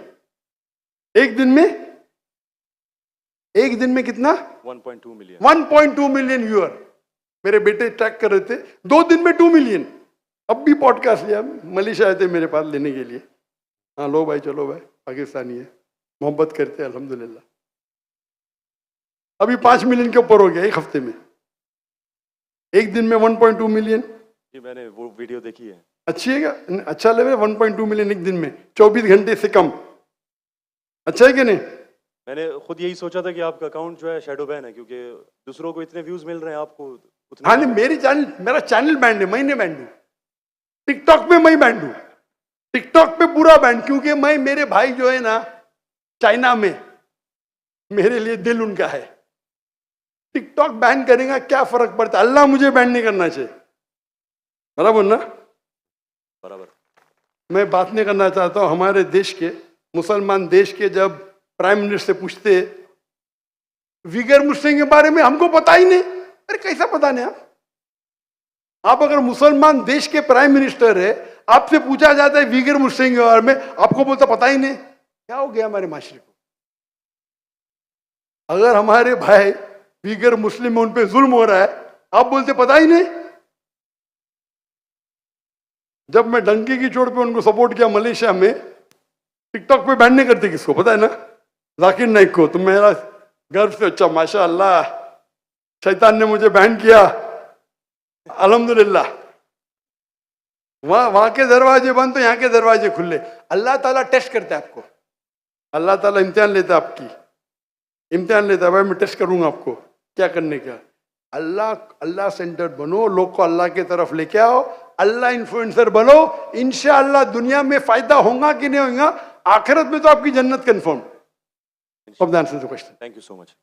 एक दिन में कितना, 1.2 मिलियन, 1.2 मिलियन व्यूअर। मेरे बेटे ट्रैक कर रहे थे, 2 दिन में 2 मिलियन। अब भी पॉडकास्ट लिया, मलेशिया आए थे मेरे पास लेने के लिए, हाँ लो भाई चलो भाई, पाकिस्तानी है, मोहब्बत करते हैं अल्हम्दुलिल्लाह। अभी 5 मिलियन के ऊपर हो गया एक हफ्ते में, एक दिन में 1.2 मिलियन। जी मैंने वो वीडियो देखी है। अच्छी है क्या, अच्छा लेवल, 1.2 मिलियन एक दिन में, 24 घंटे से कम, अच्छा है कि नहीं? मैंने खुद यही सोचा था कि आपका अकाउंट जो है शैडो बैन है, क्योंकि दूसरों को इतने व्यूज मिल रहे हैं, आपको उतने। हाँ नहीं, मेरा चैनल बैंड है, मैं नहीं बैंड हूँ। टिकटॉक पे मैं बैंड हूँ, टिकटॉक पे पूरा बैंड, क्योंकि मैं, मेरे भाई जो है ना चाइना में, मेरे लिए दिल उनका है। टिकटॉक बैन करेगा क्या फर्क पड़ता है, अल्लाह मुझे बैन नहीं करना चाहिए, बराबर ना? बराबर। मैं बात नहीं करना चाहता हूँ हमारे देश के, मुसलमान देश के, जब प्राइम मिनिस्टर से पूछते विगर मुस्लिम के बारे में, हमको पता ही नहीं। अरे कैसा पता नहीं आप अगर मुसलमान देश के प्राइम मिनिस्टर है, आपसे पूछा जाता है विगर मुस्लिम के बारे में, आपको बोलता पता ही नहीं। क्या हो गया हमारे माशरे को? अगर हमारे भाई विगर मुस्लिम, उन पे जुल्म हो रहा है, आप बोलते पता ही नहीं। जब मैं डंकी की चोट पे उनको सपोर्ट किया मलेशिया में, टिकटॉक पे बैन नहीं करते किसको, पता है ना? जाकिर नाइक को। तो मेरा गर्व से, अच्छा माशाअल्लाह, शैतान ने मुझे बैन किया, अल्हम्दुलिल्लाह। वहां के दरवाजे बंद तो यहाँ के दरवाजे खुले। अल्लाह ताला टेस्ट करता है आपको, अल्लाह ताला इम्तिहान लेता है आपकी, इम्तिहान लेता है, भाई मैं टेस्ट करूंगा आपको क्या करने का। अल्लाह सेंटर्ड बनो, लोग को अल्लाह की तरफ लेके आओ, अल्लाह इन्फ्लुएंसर बनो, इंशाअल्लाह दुनिया में फायदा होगा कि नहीं होगा, आखिरत में तो आपकी जन्नत confirm. Thank you so much.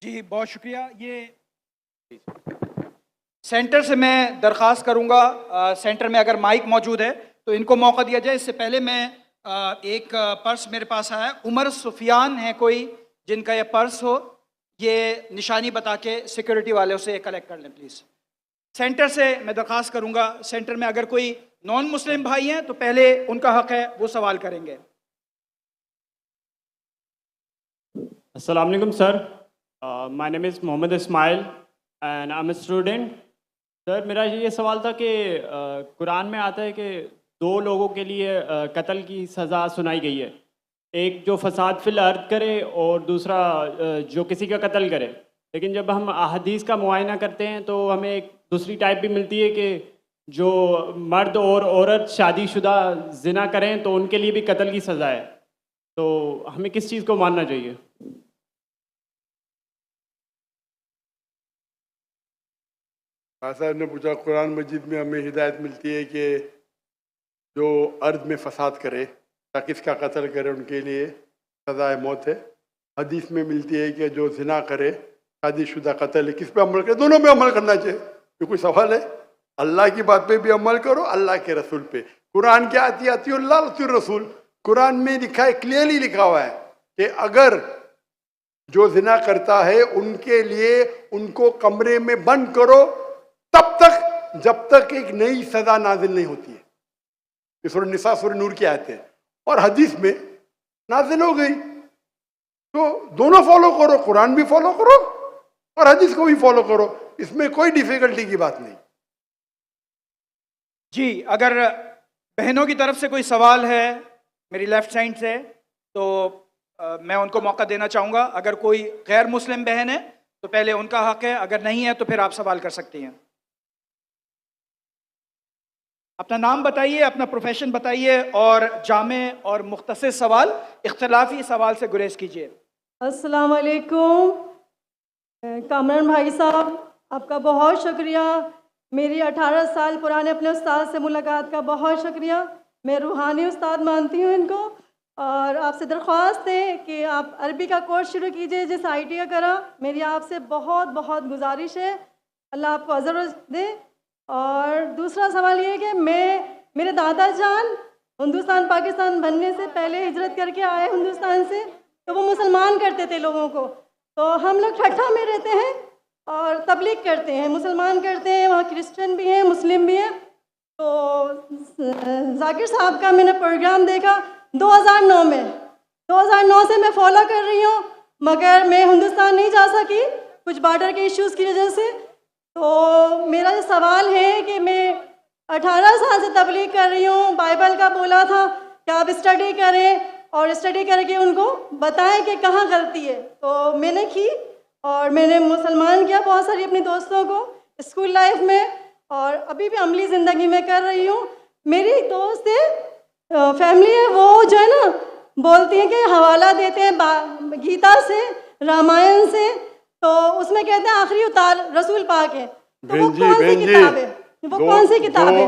जी बहुत शुक्रिया। ये सेंटर से मैं दरख्वास्त करूंगा, सेंटर में अगर माइक मौजूद है तो इनको मौका दिया जाए। इससे पहले मैं एक पर्स मेरे पास आया, उमर सुफियान है कोई जिनका ये पर्स हो, ये निशानी बता के सिक्योरिटी वालों से कलेक्ट कर लें प्लीज़। सेंटर से मैं दरख्वास्त करूंगा, सेंटर में अगर कोई नॉन मुस्लिम भाई हैं तो पहले उनका हक है, वो सवाल करेंगे। अस्सलाम वालेकुम sir, my name is Mohammad Ismail and I am a student. Sir मेरा ये सवाल था कि कुरान में आता है कि दो लोगों के लिए कत्ल की सज़ा सुनाई गई है, एक जो फसाद फिल अर्द करे और दूसरा जो किसी का कत्ल करे। लेकिन जब हम अहादीस का मुआयना करते हैं तो हमें एक दूसरी टाइप भी मिलती है कि जो मर्द और औरत शादीशुदा जिना करें तो उनके लिए भी कत्ल की सज़ा है। तो हमें किस चीज़ को मानना चाहिए? साहब ने पूछा, कुरान मजीद में हमें हिदायत मिलती है कि जो अर्द में फसाद करे या किसका कत्ल करे उनके लिए सज़ाए मौत है। हदीस में मिलती है कि जो जिना करे, शादीशुदा कत्ल है, किस पे अमल करे? दोनों पे अमल करना चाहिए। ये कोई सवाल है? अल्लाह की बात पे भी अमल करो, अल्लाह के रसूल पे। कुरान क्या आती है? अतिउल्लाह रसूल। कुरान में लिखा है, क्लियरली लिखा हुआ है कि अगर जो जिना करता है उनके लिए उनको कमरे में बंद करो तब तक जब तक एक नई सजा नाजिल नहीं होती है। ये सूरह निसा सूरह नूर की आयत है और हदीस में नाजिल हो गई। तो दोनों फॉलो करो, कुरान भी फॉलो करो और हदीस को भी फॉलो करो, इसमें कोई डिफिकल्टी की बात नहीं। जी, अगर बहनों की तरफ से कोई सवाल है मेरी लेफ्ट साइड से तो मैं उनको मौका देना चाहूँगा। अगर कोई गैर मुस्लिम बहन है तो पहले उनका हक है, अगर नहीं है तो फिर आप सवाल कर सकती हैं। अपना नाम बताइए, अपना प्रोफेशन बताइए और जामे और मुख्तसर सवाल, इख्तलाफी सवाल से गुरेज कीजिए। अस्सलाम वालेकुम कामरान भाई साहब, आपका बहुत शुक्रिया। मेरी 18 साल पुराने अपने उस्ताद से मुलाकात का बहुत शुक्रिया। मैं रूहानी उस्ताद मानती हूँ इनको और आपसे दरख्वास्त है कि आप अरबी का कोर्स शुरू कीजिए जिस ITA करा। मेरी आपसे बहुत बहुत गुजारिश है, अल्लाह आपको अज़र दे। और दूसरा सवाल ये है कि मेरे दादा जान हिंदुस्तान पाकिस्तान बनने से पहले हिजरत करके आए हिंदुस्तान से, तो वो मुसलमान करते थे लोगों को। तो हम लोग ठट्ठा में रहते हैं और तबलीग करते हैं, मुसलमान करते हैं, वहाँ क्रिश्चियन भी हैं मुस्लिम भी हैं। तो जाकिर साहब का मैंने प्रोग्राम देखा 2009 में, 2009 से मैं फॉलो कर रही हूँ, मगर मैं हिंदुस्तान नहीं जा सकी कुछ बॉर्डर के इश्यूज़ की वजह से। तो मेरा ये सवाल है कि मैं 18 साल से तबलीग कर रही हूँ, बाइबल का बोला था कि आप स्टडी करें और स्टडी करके उनको बताएं कि कहाँ गलती है। तो मैंने की और मैंने मुसलमान किया बहुत सारी अपने दोस्तों को स्कूल लाइफ में और अभी भी अमली ज़िंदगी में कर रही हूँ। मेरी एक दोस्त है, फैमिली है, वो जो है ना बोलती है कि हवाला देते हैं गीता से, रामायण से, तो उसमें कहते हैं आखिरी उतार रसूल पाक है। तो वो कौन सी किताब है? वो कौन सी किताब है?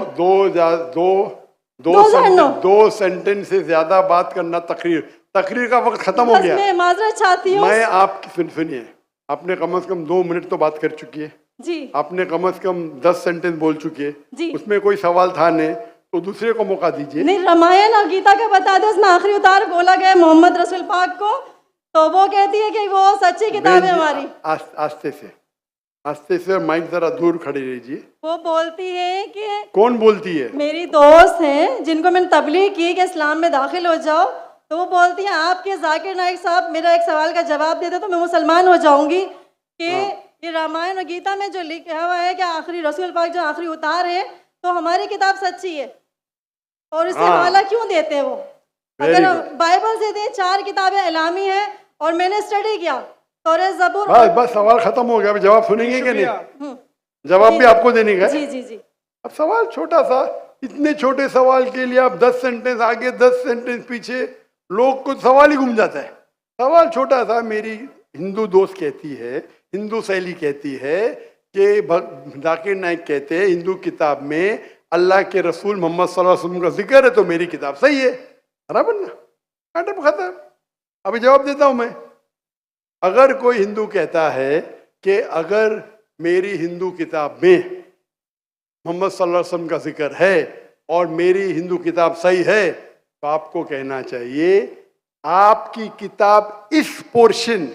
दो सेंटेंस से ज्यादा बात करना तकरीर का वक्त खत्म हो गया। मैं माजरत चाहती हूँ। मैं आपकी सुनिए, आपने कम से कम 2 मिनट तो बात कर चुकी है जी। आपने कम से कम 10 सेंटेंस बोल चुकी है जी। उसमें कोई सवाल था नहीं, तो दूसरे को मौका दीजिए। नहीं, रामायण और गीता का बता दो, उसमें आखिरी उतार बोला गया मोहम्मद रसूल पाक को, तो वो कहती है कि वो सच्ची किताब है हमारी। आस्ते से माइक जरा दूर खड़ी रहिए। वो बोलती है कि कौन बोलती है? मेरी दोस्त हैं जिनको मैंने तबलीग की कि इस्लाम में दाखिल हो जाओ, तो वो बोलती हैं आपके जाकिर नाइक साहब मेरा एक सवाल का जवाब दे दो तो मैं मुसलमान हो जाऊंगी कि ये रामायण और गीता में जो लिखा हुआ है कि आखिरी रसूल पाक जो आखिरी उतार है तो हमारी किताब सच्ची है और इसे हवाला क्यों देते हैं वो? अगर बाइबल से दे 4 किताबें इलामी है और मैंने स्टडी किया तौरात ज़बूर। बस सवाल खत्म हो गया, अब जवाब सुनेंगे कि नहीं? जवाब भी आपको देने का? जी जी जी। अब सवाल छोटा सा, इतने छोटे सवाल के लिए आप 10 सेंटेंस आगे 10 सेंटेंस पीछे, लोग को सवाल ही घूम जाता है। सवाल छोटा सा। मेरी हिंदू दोस्त कहती है, हिंदू सहेली कहती है कि जाकिर नाइक कहते हैं हिंदू किताब में अल्लाह के रसूल मोहम्मद सल्लल्लाहु अलैहि वसल्लम का जिक्र है तो मेरी किताब सही है। बराबर ना? मैटर खत्म। अभी जवाब देता हूं मैं। अगर कोई हिंदू कहता है कि अगर मेरी हिंदू किताब में मोहम्मद सल्लल्लाहु अलैहि वसल्लम का जिक्र है और मेरी हिंदू किताब सही है, तो आपको कहना चाहिए आपकी किताब इस पोर्शन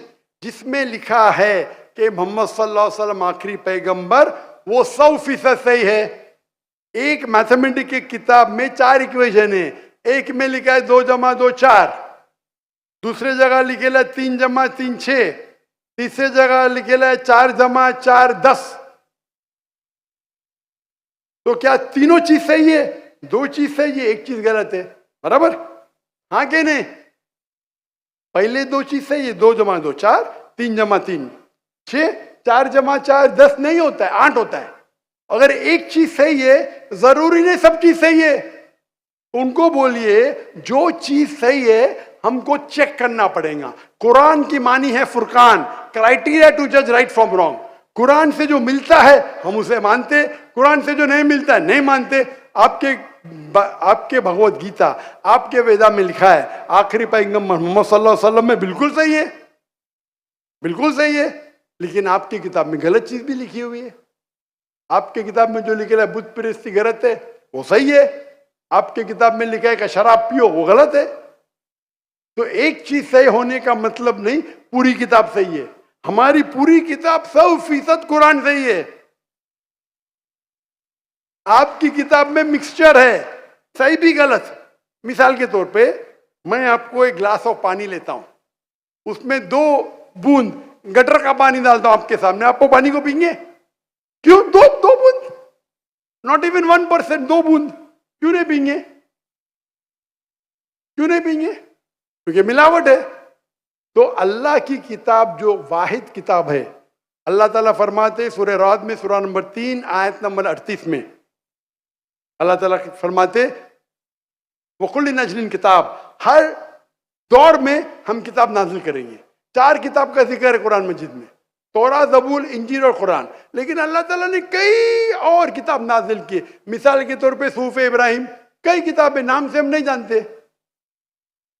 जिसमें लिखा है कि मोहम्मद सल्लल्लाहु अलैहि वसल्लम आखिरी पैगंबर, वो 100% सही है। एक मैथमेटिक्स की किताब में 4 इक्वेशन है, एक में लिखा है 2 जमा 2 4, दूसरे जगह लिखेला 3 जमा 3 6, तीसरे जगह लिखेला 4 जमा 4 10। तो क्या तीनों चीज सही है? 2 चीज सही है, 1 चीज गलत है, बराबर? हाँ कि नहीं? पहले 2 चीज सही है, 2 जमा 2 4, 3 जमा 3 6, 4 जमा 4 10 नहीं होता है, 8 होता है। अगर एक चीज सही है, जरूरी नहीं सब चीज सही है। उनको बोलिए जो चीज सही है हमको चेक करना पड़ेगा। कुरान की मानी है फुरकान, क्राइटेरिया टू जज राइट फ्रॉम रॉन्ग। कुरान से जो मिलता है हम उसे मानते, कुरान से जो नहीं मिलता है नहीं मानते। आपके भगवत गीता, आपके वेदा में लिखा है आखिरी पैगंबर मोहम्मद सल्लल्लाहु अलैहि वसल्लम में, बिल्कुल सही है, बिल्कुल सही है। लेकिन आपकी किताब में गलत चीज भी लिखी हुई है। आपके किताब में जो लिखा है बुत परस्ती गलत है, वो सही है। आपके किताब में लिखा है कि शराब पियो, वो गलत है। तो एक चीज सही होने का मतलब नहीं पूरी किताब सही है। हमारी पूरी किताब 100% कुरान सही है। आपकी किताब में मिक्सचर है, सही भी गलत। मिसाल के तौर पे मैं आपको एक ग्लास ऑफ पानी लेता हूं, उसमें 2 बूंद गटर का पानी डालता हूं आपके सामने, आपको पानी को पीएंगे? क्यों? दो बूंद, नॉट इवन 1%, 2 बूंद क्यों नहीं पीएंगे? क्यों नहीं पीएंगे? क्योंकि मिलावट है। तो अल्लाह की किताब जो वाहिद किताब है, अल्लाह ताला फरमाते सूरह राद में सूरह नंबर 3 आयत नंबर 38 में अल्लाह ताला फरमाते वकुल नजलिन किताब, हर दौर में हम किताब नाजिल करेंगे। 4 किताब का जिक्र है कुरान मजीद में, तौरा, ज़बूर, इंजील और कुरान। लेकिन अल्लाह ताला ने कई और किताब नाजिल की। मिसाल के तौर पे सूफ़ इब्राहिम, कई किताबें नाम से हम नहीं जानते,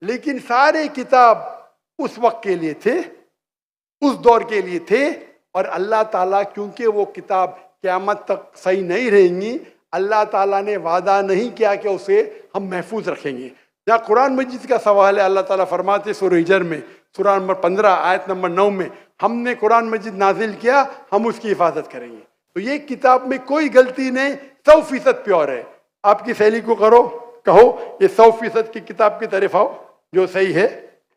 लेकिन सारे किताब उस वक्त के लिए थे, उस दौर के लिए थे। और अल्लाह ताला क्योंकि वो किताब क़यामत तक सही नहीं रहेंगी, अल्लाह ताला ने वादा नहीं किया कि उसे हम महफूज रखेंगे। जहाँ कुरान मजीद का सवाल है, अल्लाह ताला फरमाते सूरह हिजर में सूरह नंबर 15 आयत नंबर 9 में, हमने कुरान मजीद नाजिल किया, हम उसकी हिफाजत करेंगे। तो ये किताब में कोई गलती नहीं, 100% प्योर है। आपकी सहेली को कहो ये 100% की किताब की तरफ आओ जो सही है,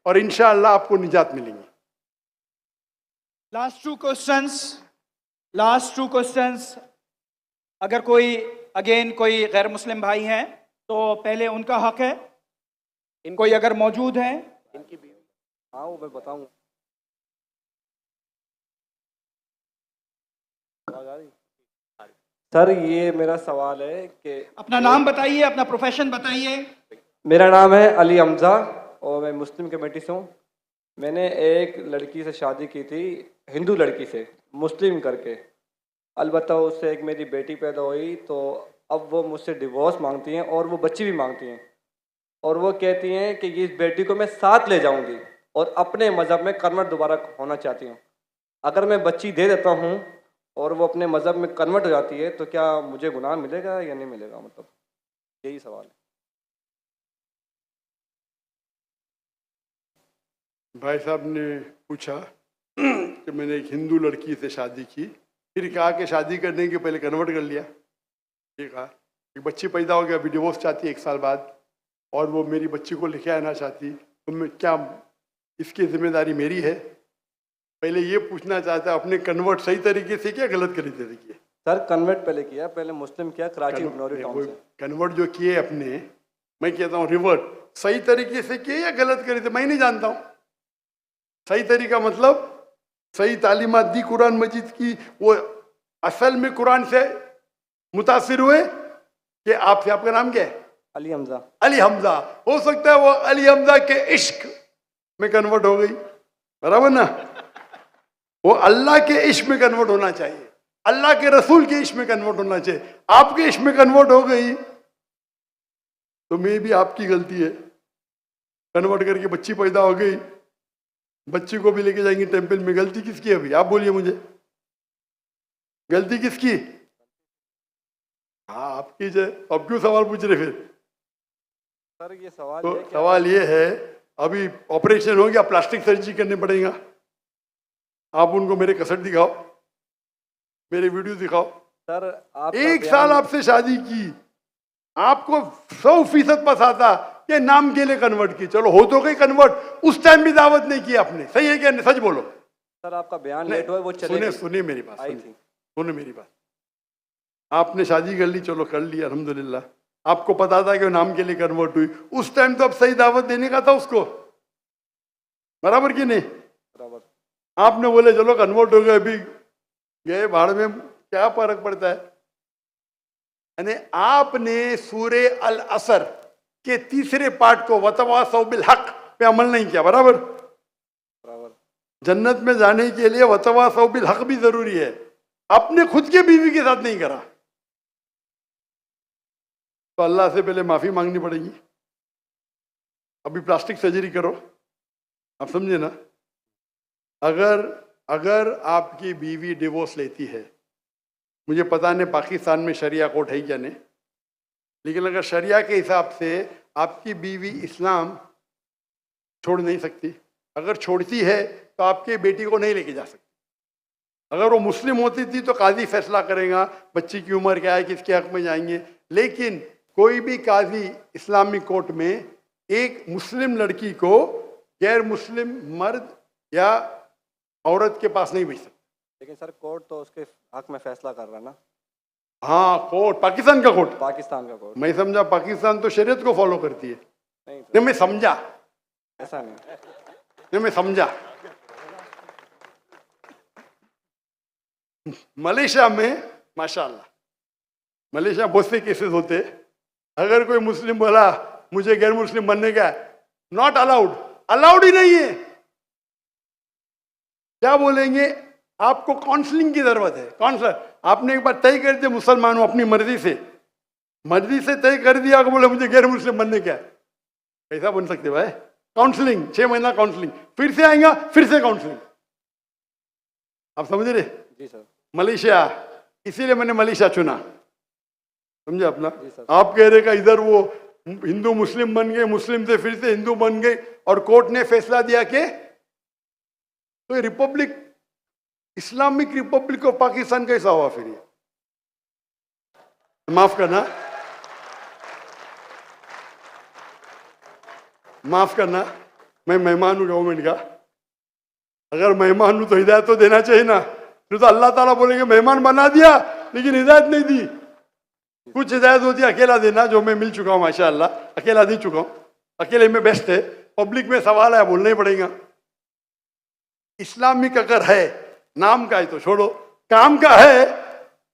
और इंशाअल्लाह आपको निजात मिलेंगी। Last two questions. अगर कोई कोई गैर मुस्लिम भाई हैं तो पहले उनका हक है, कोई अगर मौजूद हैं। इनकी भी, हाँ वो मैं बताऊंगा। सर ये मेरा सवाल है कि अपना नाम बताइए, अपना प्रोफेशन बताइए। मेरा नाम है अली हमजा और मैं मुस्लिम कमेटी से हूँ। मैंने एक लड़की से शादी की थी, हिंदू लड़की से, मुस्लिम करके। अलबत्ता उससे एक मेरी बेटी पैदा हुई, तो अब वो मुझसे डिवोर्स मांगती हैं और वो बच्ची भी मांगती हैं, और वो कहती हैं कि इस बेटी को मैं साथ ले जाऊंगी और अपने मज़हब में कन्वर्ट दोबारा होना चाहती हूँ। अगर मैं बच्ची दे देता हूँ और वो अपने मज़हब में कन्वर्ट हो जाती है तो क्या मुझे गुनाह मिलेगा या नहीं मिलेगा? मतलब यही सवाल है। भाई साहब ने पूछा कि मैंने एक हिंदू लड़की से शादी की, फिर कहा कि शादी करने के पहले कन्वर्ट कर लिया। ये कहा एक बच्ची पैदा हो गया, अभी डिवोर्स चाहती है 1 साल बाद, और वो मेरी बच्ची को लेके आना चाहती, तो मैं क्या इसकी जिम्मेदारी मेरी है? पहले ये पूछना चाहता है अपने कन्वर्ट सही तरीके से किया, गलत तरीके से किया? सर कन्वर्ट पहले किया, पहले मुस्लिम किया कराची नौरी टाउन से। कन्वर्ट जो किए अपने, मैं कहता हूँ रिवर्ट, सही तरीके से किए या गलत तरीके से, मैं नहीं जानता हूँ। सही तरीका मतलब सही तालीमात दी कुरान मजीद की, वो असल में कुरान से मुतासिर हुए कि आपसे, आपका नाम क्या है? अली हमजा। अली हमजा, हो सकता है वो अली हमजा के इश्क में कन्वर्ट हो गई, बराबर ना? वो अल्लाह के इश्क में कन्वर्ट होना चाहिए, अल्लाह के रसूल के इश्क में कन्वर्ट होना चाहिए। आपके इश्क में कन्वर्ट हो गई तो मे भी आपकी गलती है। कन्वर्ट करके बच्ची पैदा हो गई, बच्ची को भी लेके जाएंगे टेंपल में, गलती किसकी है अभी? आप बोलिए मुझे, गलती किसकी? हाँ आपकी जय, अब क्यों सवाल पूछ रहे फिर? सर ये सवाल तो है कि सवाल ये है, अभी ऑपरेशन हो गया, प्लास्टिक सर्जरी करने पड़ेगा, आप उनको मेरे कसट दिखाओ, मेरे वीडियो दिखाओ। सर आप 1 साल आपसे शादी की, आपको 100% पता कि नाम के लिए कन्वर्ट की, चलो हो तो गई कन्वर्ट, उस टाइम भी दावत नहीं की आपने, सही है क्या? सच बोलो। सर आपका बयान लेट हुआ, वो चलेगी। सुने मेरी बात, आई थी। सुने मेरी बात। आपने शादी कर ली, चलो कर ली, अल्हम्दुलिल्लाह। आपको पता था कि वो नाम के लिए कन्वर्ट हुई, उस टाइम तो अब सही दावत देने का था उसको, बराबर कि नहीं? बराबर। आपने बोले चलो कन्वर्ट हो गए, अभी गए भाड़ में, क्या फर्क पड़ता है? यानी आपने सूरे अल असर के 3रे पार्ट को वतवासौ बिल हक पे अमल नहीं किया, बराबर? बराबर। जन्नत में जाने के लिए वतवासौ बिल हक भी जरूरी है, अपने खुद के बीवी के साथ नहीं करा तो अल्लाह से पहले माफी मांगनी पड़ेगी। अभी प्लास्टिक सर्जरी करो, आप समझे ना? अगर आपकी बीवी डिवोर्स लेती है, मुझे पता नहीं पाकिस्तान में शरिया कोर्ट है क्या नहीं, लेकिन अगर शरिया के हिसाब से आपकी बीवी इस्लाम छोड़ नहीं सकती, अगर छोड़ती है तो आपके बेटी को नहीं लेके जा सकती। अगर वो मुस्लिम होती थी तो काजी फैसला करेगा बच्ची की उम्र क्या है, किसके हक में जाएंगे, लेकिन कोई भी काजी इस्लामिक कोर्ट में एक मुस्लिम लड़की को गैर मुस्लिम मर्द या औरत के पास नहीं भेज सकता। लेकिन सर कोर्ट तो उसके हक में फैसला कर रहा है ना। हाँ कोर्ट, पाकिस्तान का कोर्ट, पाकिस्तान का कोर्ट। मैं समझा पाकिस्तान तो शरीयत को फॉलो करती है। नहीं मैं समझा, ऐसा नहीं। नहीं मैं समझा। मलेशिया में माशाल्लाह, मलेशिया बहुत से केसेस होते, अगर कोई मुस्लिम बोला मुझे गैर मुस्लिम बनने का, नॉट अलाउड, अलाउड ही नहीं है। क्या बोलेंगे? आपको काउंसलिंग की जरूरत है। काउंसलर, आपने एक बार तय कर दिया मुसलमान हूं अपनी मर्जी से तय कर दिया, बोले मुझे गैर मुस्लिम बनने का, कैसा बन सकते भाई? काउंसलिंग, 6 महीना काउंसलिंग, फिर से आएगा, फिर से काउंसलिंग। आप समझ रहे? जी सर। मलेशिया, इसीलिए मैंने मलेशिया चुना, समझे अपना? आप कह रहे का इधर वो हिंदू मुस्लिम बन गए, मुस्लिम से फिर से हिंदू बन गए, और कोर्ट ने फैसला दिया कि तो Republic, Islamic Republic of Pakistan कैसा हुआ फिर? ये माफ करना, मैं मेहमान हूं गवर्नमेंट का, अगर मेहमान हूं तो हिदायत तो देना चाहिए ना। तो अल्लाह ताला बोलेंगे मेहमान बना दिया लेकिन हिदायत नहीं दी। कुछ हिदायत होती है अकेला देना, जो मैं मिल चुका हूं माशाअल्लाह, अकेला दे चुका हूं, अकेले में बेस्ट है। पब्लिक में सवाल है, बोलना ही पड़ेगा। इस्लामिक अगर है, नाम का है तो छोड़ो, काम का है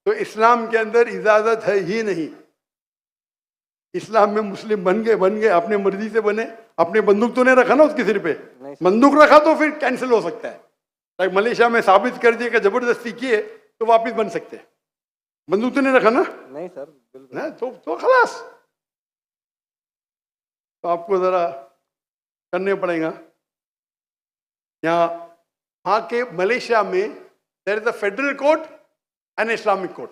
तो इस्लाम के अंदर इजाजत है ही नहीं। इस्लाम में मुस्लिम बन गए, अपने मर्जी से बने, अपने बंदूक तो नहीं रखा ना उसके सिर पे, बंदूक रखा तो फिर कैंसिल हो सकता है। लाइक मलेशिया में साबित कर दिया कि जबरदस्ती किए तो वापिस बन सकते हैं। बंदूक तो नहीं रखा ना? नहीं सर, बिल्कुल ना, तो खलास। तो आपको जरा करने पड़ेगा। यहाँ के मलेशिया में there is a federal court and Islamic court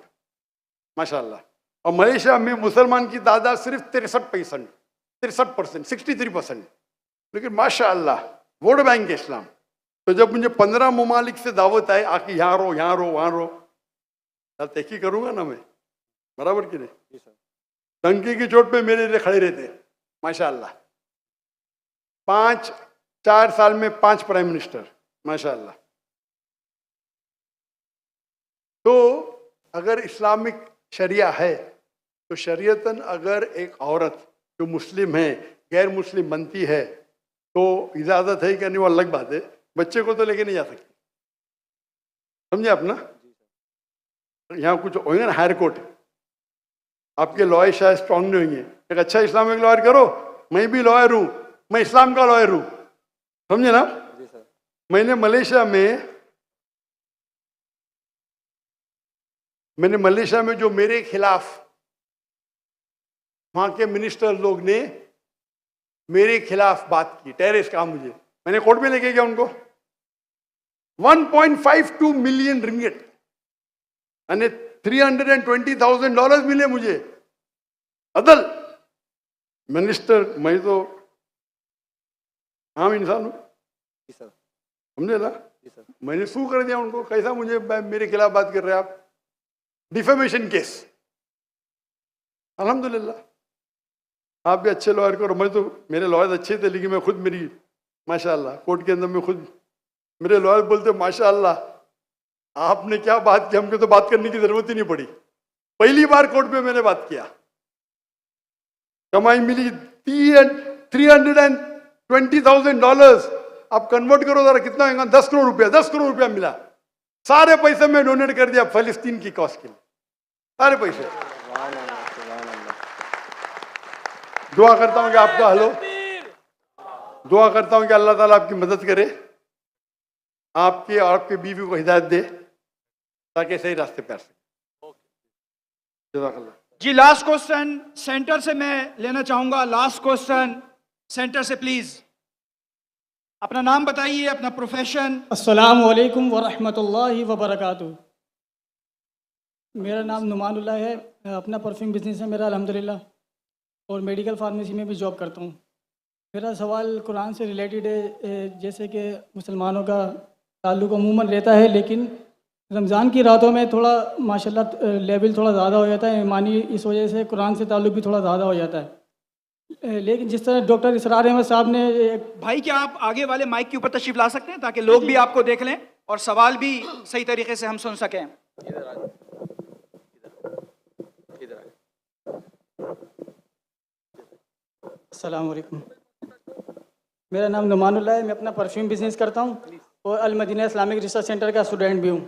माशाल्लाह, और मलेशिया में मुसलमान की तादाद सिर्फ 63%, 63%, लेकिन माशाल्लाह वोट बैंक है इस्लाम। तो जब मुझे 15 ममालिक से दावत आए आके यहाँ रहो, वहाँ रहो, तब तहकी करूंगा ना मैं, बराबर कि नहीं? टंकी की चोट पे मेरे लिए खड़े रहते माशाल्लाह। 4 साल में 5 प्राइम मिनिस्टर माशाल्लाह। तो अगर इस्लामिक शरिया है तो शरीयतन अगर एक औरत जो मुस्लिम है गैर मुस्लिम बनती है तो इजाजत है कि नहीं, वो अलग बात है। बच्चे को तो लेके नहीं जा सकती, समझे आप ना? यहाँ कुछ होंगे ना हायर कोर्ट, आपके लॉयर शायद स्ट्रांग नहीं होंगे, एक अच्छा इस्लामिक लॉयर करो, मैं भी लॉयर हूँ, मैं इस्लाम का लॉयर हूँ, समझे ना? मैंने मलेशिया में जो मेरे खिलाफ वहां के मिनिस्टर लोग ने मेरे खिलाफ बात की, टेररिस्ट कहा मुझे, मैंने कोर्ट में लेके गया उनको। 1.52 मिलियन रिंगिट यानी $320,000 मिले मुझे। अदल मिनिस्टर, मैं तो आम इंसान हूँ, समझे ना। मैंने सू कर दिया उनको, कैसा मुझे मेरे खिलाफ बात कर रहे हैं आप, डिफेमेशन केस। अल्हम्दुलिल्लाह आप भी अच्छे लॉयर करो, मैं तो, मेरे लॉयर अच्छे थे लेकिन मैं खुद, मेरी माशाअल्लाह कोर्ट के अंदर में खुद मेरे लॉयर बोलते माशाअल्लाह आपने क्या बात की, हमको तो बात करने की जरूरत ही नहीं पड़ी। पहली बार कोर्ट में मैंने बात किया, कमाई मिली $320,000। आप कन्वर्ट करो जरा, कितना होगा? 10 करोड़ रुपया। 10 करोड़ रुपया मिला, सारे पैसे मैं डोनेट कर दिया फलस्तीन की कॉज के लिए, सारे पैसे। दुआ करता हूं कि आपका हलो, दुआ करता हूं कि अल्लाह ताला आपकी मदद करे, आपके और आपके बीवी को हिदायत दे ताकि सही रास्ते पे आ सके। जज़ाकल्लाह। जी लास्ट क्वेश्चन सेंटर से मैं लेना चाहूंगा। लास्ट क्वेश्चन सेंटर से प्लीज। अपना नाम बताइए, अपना प्रोफेशन। अस्सलामु अलैकुम वरहमतुल्लाहि वबरकातुहू। मेरा नाम नुमानुल्लाह है, अपना परफ्यूम बिजनेस है मेरा अल्हम्दुलिल्लाह, और मेडिकल फार्मेसी में भी जॉब करता हूँ। मेरा सवाल कुरान से रिलेटेड है। जैसे कि मुसलमानों का ताल्लुक़ अमूमन रहता है, लेकिन रमज़ान की रातों में थोड़ा माशाल्लाह लेवल थोड़ा ज़्यादा हो जाता है ईमानी, इस वजह से कुरान से ताल्लुक़ भी थोड़ा ज़्यादा हो जाता है। लेकिन जिस तरह डॉक्टर इसरार अहमद साहब ने, भाई क्या आप आगे वाले माइक के ऊपर तशरीफ ला सकते हैं ताकि लोग भी आपको देख लें और सवाल भी सही तरीके से हम सुन सकें। अस्सलाम वालेकुम, मेरा नाम नुमानुल्लाह है, मैं अपना परफ्यूम बिज़नेस करता हूँ और अल मदीना इस्लामिक रिसर्च सेंटर का स्टूडेंट भी हूँ।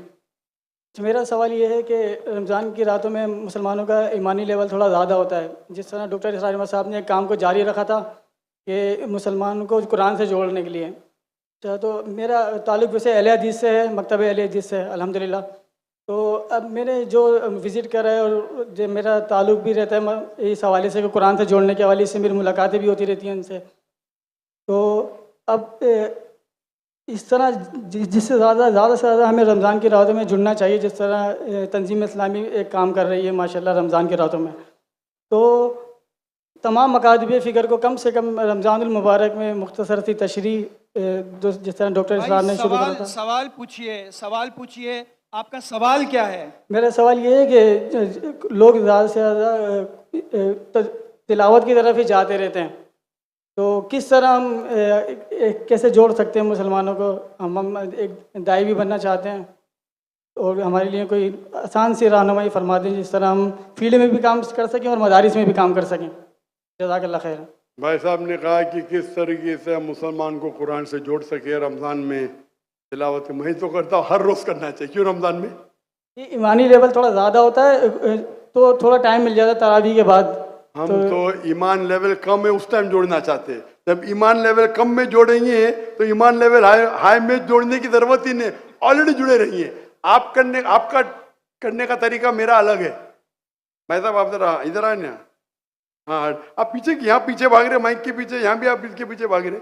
तो मेरा सवाल ये है कि रमज़ान की रातों में मुसलमानों का ईमानी लेवल थोड़ा ज़्यादा होता है। जिस तरह डॉक्टर इसरार अहमद साहब ने काम को जारी रखा था कि मुसलमानों को कुरान से जोड़ने के लिए। तो मेरा ताल्लुक़ वैसे अहले हदीस से है, मकतब अहले हदीस से अल्हम्दुलिल्लाह। तो अब मैंने जो विज़िट करा है और जो मेरा ताल्लुक़ भी रहता है इस हवाले से कि कुरान से जोड़ने के हवाले से मेरी मुलाकातें भी होती रहती हैं उनसे। तो अब इस तरह जिससे ज़्यादा से ज़्यादा हमें रमज़ान की रातों में जुड़ना चाहिए, जिस तरह तंजीम इस्लामी एक काम कर रही है माशाल्लाह रमज़ान की रातों में। तो तमाम मकातब फ़िक्र को कम से कम रमज़ानुल मुबारक में मुख्तसर सी तशरीह, जिस तरह डॉक्टर इसरार ने शुरू करा था। सवाल पूछिए, सवाल पूछिए, आपका सवाल क्या है? मेरा सवाल ये है कि लोग ज़्यादा से ज़्यादा तिलावत की तरफ ही जाते रहते हैं, तो किस तरह हम कैसे जोड़ सकते हैं मुसलमानों को? हम एक दाई भी बनना चाहते हैं और हमारे लिए कोई आसान सी रहनुमाई फरमा दें जिस तरह हम फील्ड में भी काम कर सकें और मदारिस में भी काम कर सकें। जज़ाकल्लाह खैर। भाई साहब ने कहा कि किस तरीके से हम मुसलमान को कुरान से जोड़ सके रमज़ान में तिलावत। मैं तो करता हूँ हर रोज़ करना चाहिए। क्यों रमज़ान में? ईमानी लेवल थोड़ा ज़्यादा होता है तो थोड़ा टाइम मिल जाता है तरावी के बाद। हम तो ईमान लेवल कम है उस टाइम जोड़ना चाहते हैं। जब ईमान लेवल कम में जोड़ेंगे तो ईमान लेवल हाई में जोड़ने की ज़रूरत ही नहीं, ऑलरेडी जुड़े रहिए। आपका करने का तरीका मेरा अलग है। भाई साहब आप जरा इधर आए ना। हाँ आप पीछे, यहाँ पीछे भाग रहे, माइक के पीछे, यहाँ भी आप इसके पीछे भाग रहे।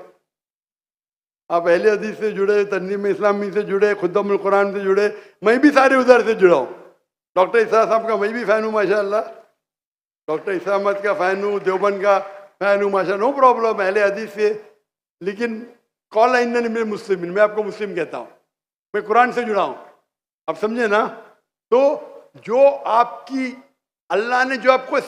आप अहले हदीस से जुड़े, तंजीम इस्लामी से जुड़े, खुद्दमुल कुरान से जुड़े, मैं भी सारे उधर से जुड़ा हूँ। डॉक्टर इसरार साहब का मैं भी फ़ैन हूँ माशाअल्लाह, डॉक्टर इसरार अहमद का फ़ैन हूँ, देवबंद का फ़ैन हूँ माशाअल्लाह, नो प्रॉब्लम अहले हदीस से। लेकिन कॉल इन्ननी मिनल मुस्लिमीन, मैं आपको मुस्लिम कहता हूँ, मैं कुरान से जुड़ा हूँ। आप समझे ना? तो जो आपकी अल्लाह ने जो आपको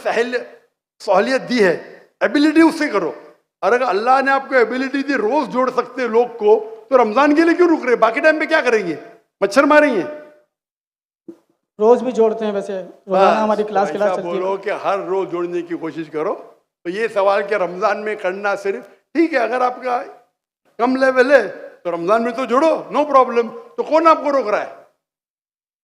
सहूलियत दी है, एबिलिटी उससे करो। और अगर अल्लाह ने आपको एबिलिटी दी, रोज जोड़ सकते हैं लोग को, तो रमजान के लिए क्यों रुक रहे? बाकी टाइम पे क्या करेंगे? मच्छर मारेंगे? रोज भी जोड़ते हैं वैसे, रोजाना हमारी क्लास चलती है। बोलो कि हर रोज जोड़ने की कोशिश करो। तो ये सवाल कि रमजान में करना सिर्फ ठीक है, अगर आपका कम लेवल है तो रमजान में तो जोड़ो, नो प्रॉब्लम। तो कौन आपको रोक रहा है?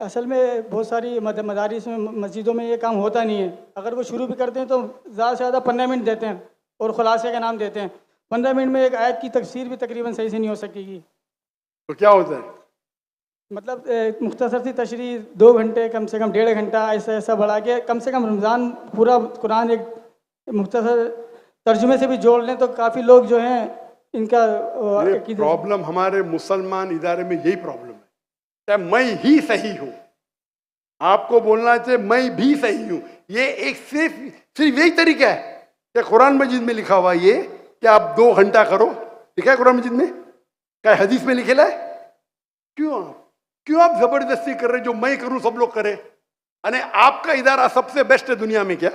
असल में बहुत सारी मदारिस में, मस्जिदों में ये काम होता नहीं है। अगर वो शुरू भी करते हैं तो ज़्यादा से ज़्यादा 15 मिनट देते हैं और खुलासे का नाम देते हैं। 15 मिनट में एक आयत की तफसीर भी तकरीबन सही से नहीं हो सकेगी। तो क्या होता है? मतलब मुख्तसर सी तशरीह 2 घंटे, कम से कम 1.5 घंटा, ऐसा बढ़ा के कम से कम रमज़ान पूरा कुरान एक मुख्तसर तर्जुमे से भी जोड़ लें तो काफ़ी लोग जो हैं इनका प्रॉब्लम हमारे मुसलमान इदारे में यही प्रॉब्लम है। चाहे मैं ही सही हूँ, आपको बोलना चाहिए मैं भी सही हूं। ये एक सिर्फ यही तरीका है क्या कुरान मजीद में लिखा हुआ ये कि आप 2 घंटा करो, लिखा है कुरान मजीद में, क्या हदीस में लिखेला है? क्यों आप जबरदस्ती कर रहे? जो मैं करूं सब लोग करें, अरे आपका इदारा सबसे बेस्ट है दुनिया में क्या?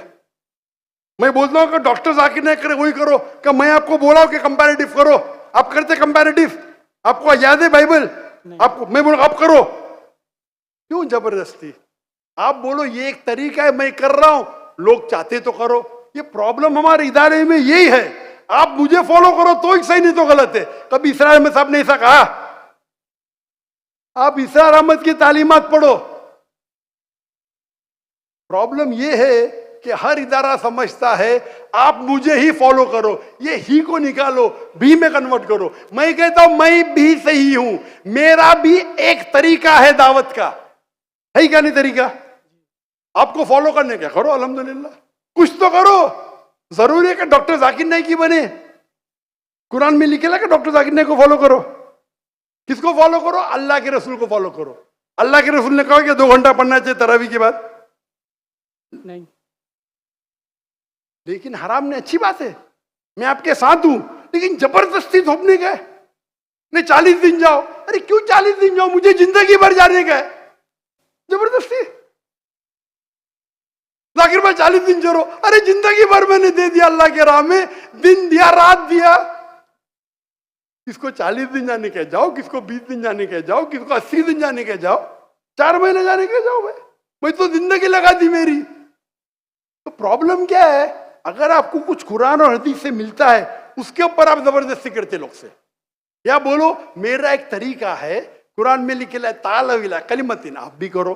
मैं बोलता हूं कि डॉक्टर जाकिर नहीं करे वही करो, कि मैं आपको बोला हूं कि कंपैरेटिव करो, आप करते कंपैरेटिव? आपको याद है बाइबल? आपको मैं बोलूं आप करो, क्यों जबरदस्ती? आप बोलो ये एक तरीका है, मैं कर रहा हूं, लोग चाहते तो करो। ये प्रॉब्लम हमारे इदारे में यही है, आप मुझे फॉलो करो तो ही सही, नहीं तो गलत है। कभी इसरार अहमद साहब ने ऐसा कहा? आप इसरार अहमद की तालीमात पढ़ो। प्रॉब्लम ये है कि हर इदारा समझता है आप मुझे ही फॉलो करो, ये ही को निकालो, भी में कन्वर्ट करो। मैं कहता हूं मैं भी सही हूं, मेरा भी एक तरीका है दावत का, है क्या नहीं तरीका? आपको फॉलो करने क्या करो, अल्हम्दुलिल्लाह कुछ तो करो। जरूरी है कि डॉक्टर जाकिर नाइक की बने? कुरान में लिखेला कि डॉक्टर जाकिर नाइक को फॉलो करो? किसको फॉलो करो? अल्लाह के रसूल को फॉलो करो। अल्लाह के रसूल ने कहा कि 2 घंटा पढ़ना चाहिए तरावी के बाद? नहीं। लेकिन हराम ने अच्छी बात है, मैं आपके साथ हूं, लेकिन जबरदस्ती थोपने का है। नहीं 40 दिन जाओ, अरे क्यों 40 दिन जाओ? मुझे जिंदगी भर जाने का है, जबरदस्ती। जाकिर भाई 40 दिन चलो, अरे जिंदगी भर मैंने दे दिया अल्लाह के राह में, दिन दिया रात दिया। किसको 40 दिन जाने के जाओ, किसको 20 दिन जाने के जाओ, किसको 80 दिन जाने के जाओ, 4 महीने जाने के जाओ। भाई मैं तो जिंदगी लगा दी मेरी। तो प्रॉब्लम क्या है? अगर आपको कुछ कुरान और हदीस से मिलता है उसके ऊपर आप जबरदस्ती करते लोग से, या बोलो मेरा एक तरीका है, कुरान में लिखे है तालविला कलिमतिन, आप भी करो,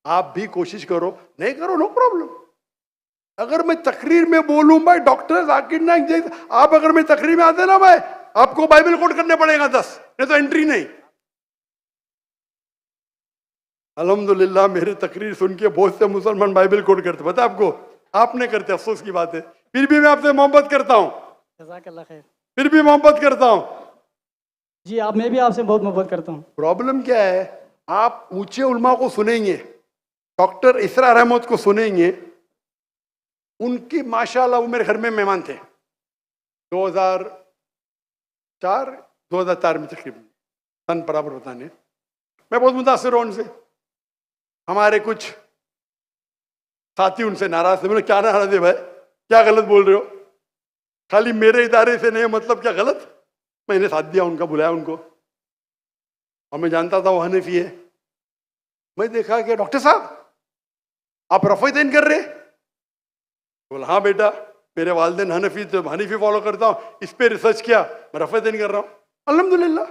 आप भी कोशिश करो, नहीं करो नो प्रॉब्लम। अगर मैं तकरीर में बोलूं भाई डॉक्टर जाकिर नाइक जैसे, आप अगर मैं तकरीर में आते ना भाई आपको बाइबल कोट करने पड़ेगा 10, नहीं तो एंट्री नहीं। अल्हम्दुलिल्लाह मेरे तकरीर सुन के बहुत से मुसलमान बाइबल कोट करते, पता आपको? आप नहीं करते, अफसोस की बात है। फिर भी मैं आपसे मोहब्बत करता हूं, जज़ाकल्लाह खैर। फिर भी मोहब्बत करता हूं। जी आप, मैं भी आपसे बहुत मोहब्बत करता हूँ। प्रॉब्लम क्या है? आप ऊंचे उलमा को सुनेंगे, डॉक्टर इसरार अहमद को सुनेंगे, उनकी माशाल्लाह वो मेरे घर में मेहमान थे 2004 में तकरीबन, सन बराबर बताने। मैं बहुत मुतासिर हूं उनसे। हमारे कुछ साथी उनसे नाराज थे। बोले क्या नाराज है भाई, क्या गलत बोल रहे हो? खाली मेरे इदारे से नहीं, मतलब क्या गलत? मैंने साथ दिया उनका, बुलाया उनको, और मैं जानता था वो हनफी है। मैं देखा कि डॉक्टर साहब आप रफ़ीदैन कर रहे? बोला हाँ बेटा, मेरे वालिदैन हनफी, तो हनीफी फॉलो करता हूँ, इस पे रिसर्च किया, मैं रफ़ीदैन कर रहा हूँ, अल्हम्दुलिल्लाह।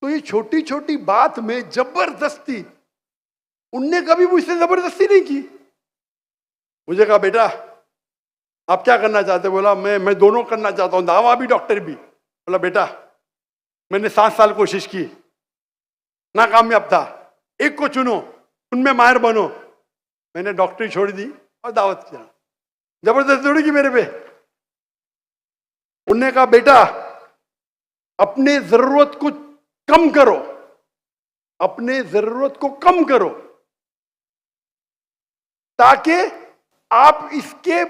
तो ये छोटी छोटी बात में जबरदस्ती, उनने कभी मुझसे जबरदस्ती नहीं की। मुझे कहा बेटा आप क्या करना चाहते? बोला मैं दोनों करना चाहता हूँ, दावा भी डॉक्टर भी। बोला बेटा मैंने 7 साल कोशिश की, नाकामयाब था, एक को चुनो, उनमें माहिर बनो। मैंने डॉक्टरी छोड़ दी और दावत किया। जबरदस्ती थोड़ी की मेरे पे। उनने कहा बेटा अपने जरूरत को कम करो, अपने जरूरत को कम करो, ताकि आप इसके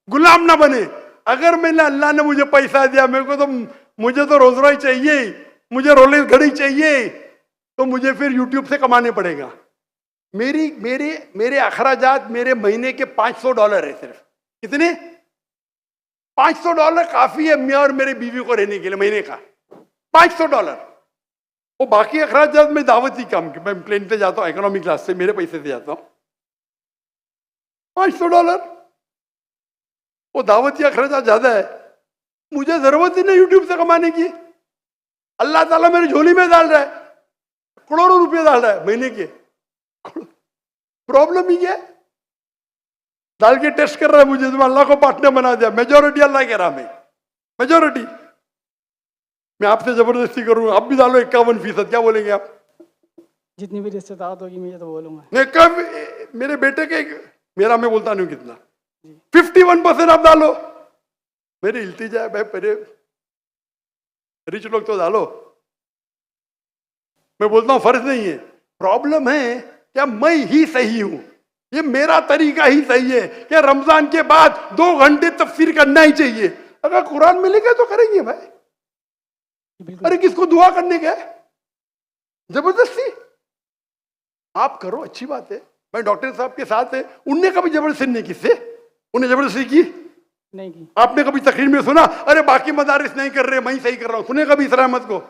गुलाम ना बने। अगर मैंने, अल्लाह ने मुझे पैसा दिया, मुझे तो रोज रोज चाहिए, मुझे रोलेक्स घड़ी चाहिए, तो मुझे फिर यूट्यूब से कमाने पड़ेगा। मेरे अखराजात मेरे महीने के $500 है सिर्फ। कितने? $500 काफी है मैं और मेरी बीवी को रहने के लिए महीने का, $500। वो बाकी अखराजात में दावती काम के, मैं प्लेन पे जाता हूँ इकोनॉमी क्लास से, मेरे पैसे से जाता हूँ। $500 वो दावती अखराजात ज्यादा है। मुझे जरूरत ही नहीं यूट्यूब से कमाने की। अल्लाह ताला मेरी झोली में डाल रहा है, करोड़ों रुपए डाल रहा है महीने के। प्रॉब्लम ही क्या है? डाल के टेस्ट कर रहा है मुझे, तुम अल्लाह को पार्टनर बना दिया। मेजोरिटी अल्लाह के राह में, मेजोरिटी। मैं आपसे जबरदस्ती करूंगा, आप भी डालो 51%, क्या बोलेंगे आप? जितनी भी रिश्तेदार होगी मैं तो बोलूंगा। नहीं कब मेरे बेटे के, मेरा मैं बोलता नहीं कितना, 51% आप डालो। मेरी इल्तिजा है भाई, पहले रिच लोग तो डालो। मैं बोलता हूं फर्ज नहीं है, प्रॉब्लम है क्या मैं ही सही हूं, ये मेरा तरीका ही सही है क्या रमजान के बाद 2 घंटे तफसीर करना ही चाहिए? अगर कुरान मिलेगा तो करेंगे भाई। अरे किसको दुआ करने का है? जबरदस्ती आप करो, अच्छी बात है। मैं डॉक्टर साहब के साथ है, उनने कभी जबरदस्ती नहीं की, से उन्हें जबरदस्ती की नहीं की। आपने कभी तकरीर में सुना अरे बाकी मदारिस नहीं कर रहे मैं ही सही कर रहा हूं? सुने कभी इसरा अहमद को?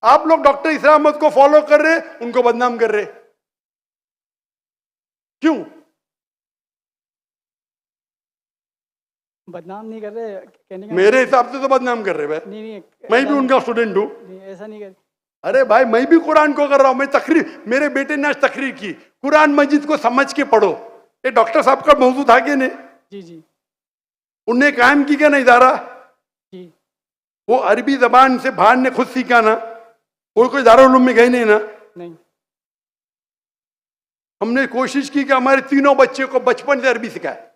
आप लोग डॉक्टर इसरा अहमद को फॉलो कर रहे, उनको बदनाम कर रहे, क्यों? बदनाम नहीं कर रहे, कहने का मेरे हिसाब से तो बदनाम कर रहे भाई। नहीं, मैं भी उनका स्टूडेंट हूं। ऐसा नहीं कर। अरे भाई मैं भी कुरान को कर रहा हूं, मैं तकरीर, मेरे बेटे ने आज तकरीर की, कुरान मजीद को समझ के पढ़ो। ये डॉक्टर साहब का मौजूद था कि नहीं? जी जी। उनने कायम की क्या ना इदारा? जी। वो अरबी जबान से भान ने खुद सीखा ना, कोई दारुल उलूम में गए नहीं ना। नहीं। हमने कोशिश की कि हमारे तीनों बच्चे को बचपन से अरबी सिखाए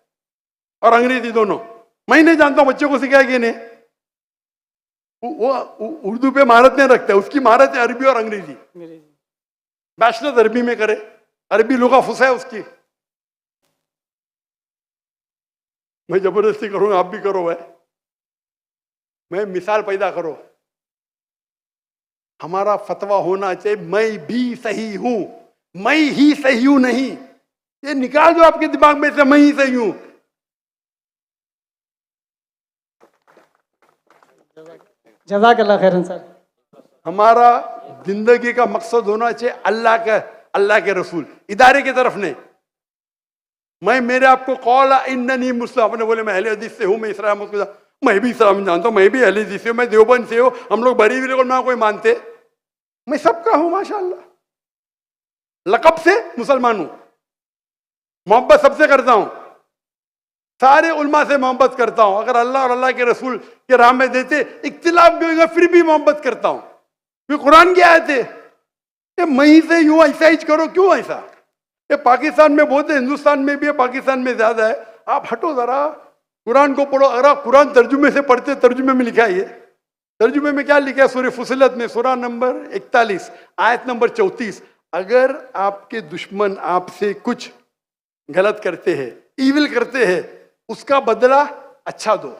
और अंग्रेजी दोनों। मैं नहीं जानता बच्चों को सिखाया कि नहीं। वो उर्दू पे महारत नहीं रखता है, उसकी महारत है अरबी और अंग्रेजी। बैचलर अरबी में करे, अरबी लुगा फुसा है उसकी। मैं जबरदस्ती करूंगा, आप भी करो भाई, मैं मिसाल पैदा करो। हमारा फतवा होना चाहिए मैं भी सही हूं, मैं ही सही हूं नहीं। ये निकाल दो आपके दिमाग में से मैं ही सही हूं। जज़ाकल्लाह खैरन सर। हमारा जिंदगी का मकसद होना चाहिए अल्लाह के रसूल, इदारे की तरफ नहीं। मैं मेरे आपको कौल इन्ननी मुस्लिम, आपने बोले मैं अहले हदीस से हूं, मैं इस्लाम मैं भी इस्लाम जानता हूं, मैं भी अहले हदीस से हूं, मैं देवबंद से हूं, हम लोग बरीली को ना कोई मानते, मैं सबका हूं माशाअल्लाह। लकब से मुसलमान हूं, मोहब्बत सबसे करता हूं, सारे उलमा से मोहब्बत करता हूं। अगर अल्लाह और अल्लाह के रसूल के राह में देते इख्तिलाफ भी होगा फिर भी मोहब्बत करता हूं, क्योंकि कुरान की आयत है मैं ही से यूं ऐसा ही करो। क्यों ऐसा? ये पाकिस्तान में बहुत है, हिंदुस्तान में भी है, पाकिस्तान में ज्यादा है। आप हटो जरा, कुरान को पढ़ो। अगर आप कुरान तर्जुमे से पढ़ते, तर्जुमे में लिखा है, तर्जुमे में क्या लिखा है? सूरह फुसिलत में सूरा नंबर 41 आयत नंबर 34, अगर आपके दुश्मन आपसे कुछ गलत करते हैं, ईविल करते हैं, उसका बदला अच्छा दो,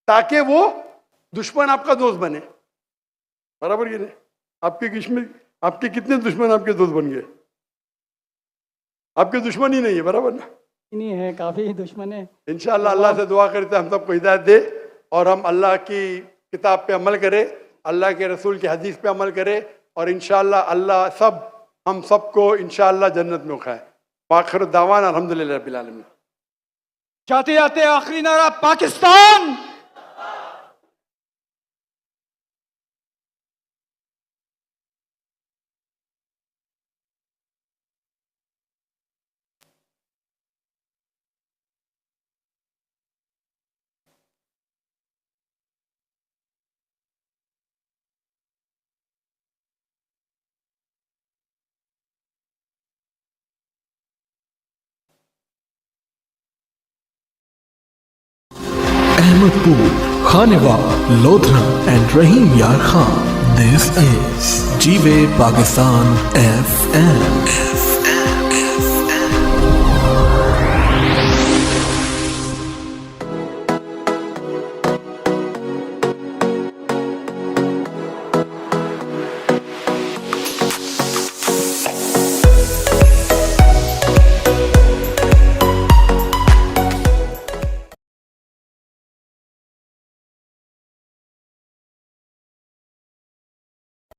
ताकि वो दुश्मन आपका दोस्त बने। बराबर कि नहीं? आपके कितने दुश्मन आपके दोस्त बन गए? आपके दुश्मन ही नहीं है, बराबर ना? नहीं है, काफी दुश्मन है। इंशाअल्लाह अल्लाह से दुआ करते हैं हम सबको हिदायत दे और हम अल्लाह की किताब पे अमल करें, अल्लाह के रसूल की हदीस पे अमल करें, और इंशाअल्लाह अल्लाह हम सबको इंशाअल्लाह जन्नत में उठाए। आखिर दावान अल्हम्दुलिल्लाह रब्बिल आलमीन। जाते जाते आखिरी नारा Pakistan. Ahmedpur, Khanwa, Lodhra and Rahim Yar Khan. This is G-Way Pakistan FM.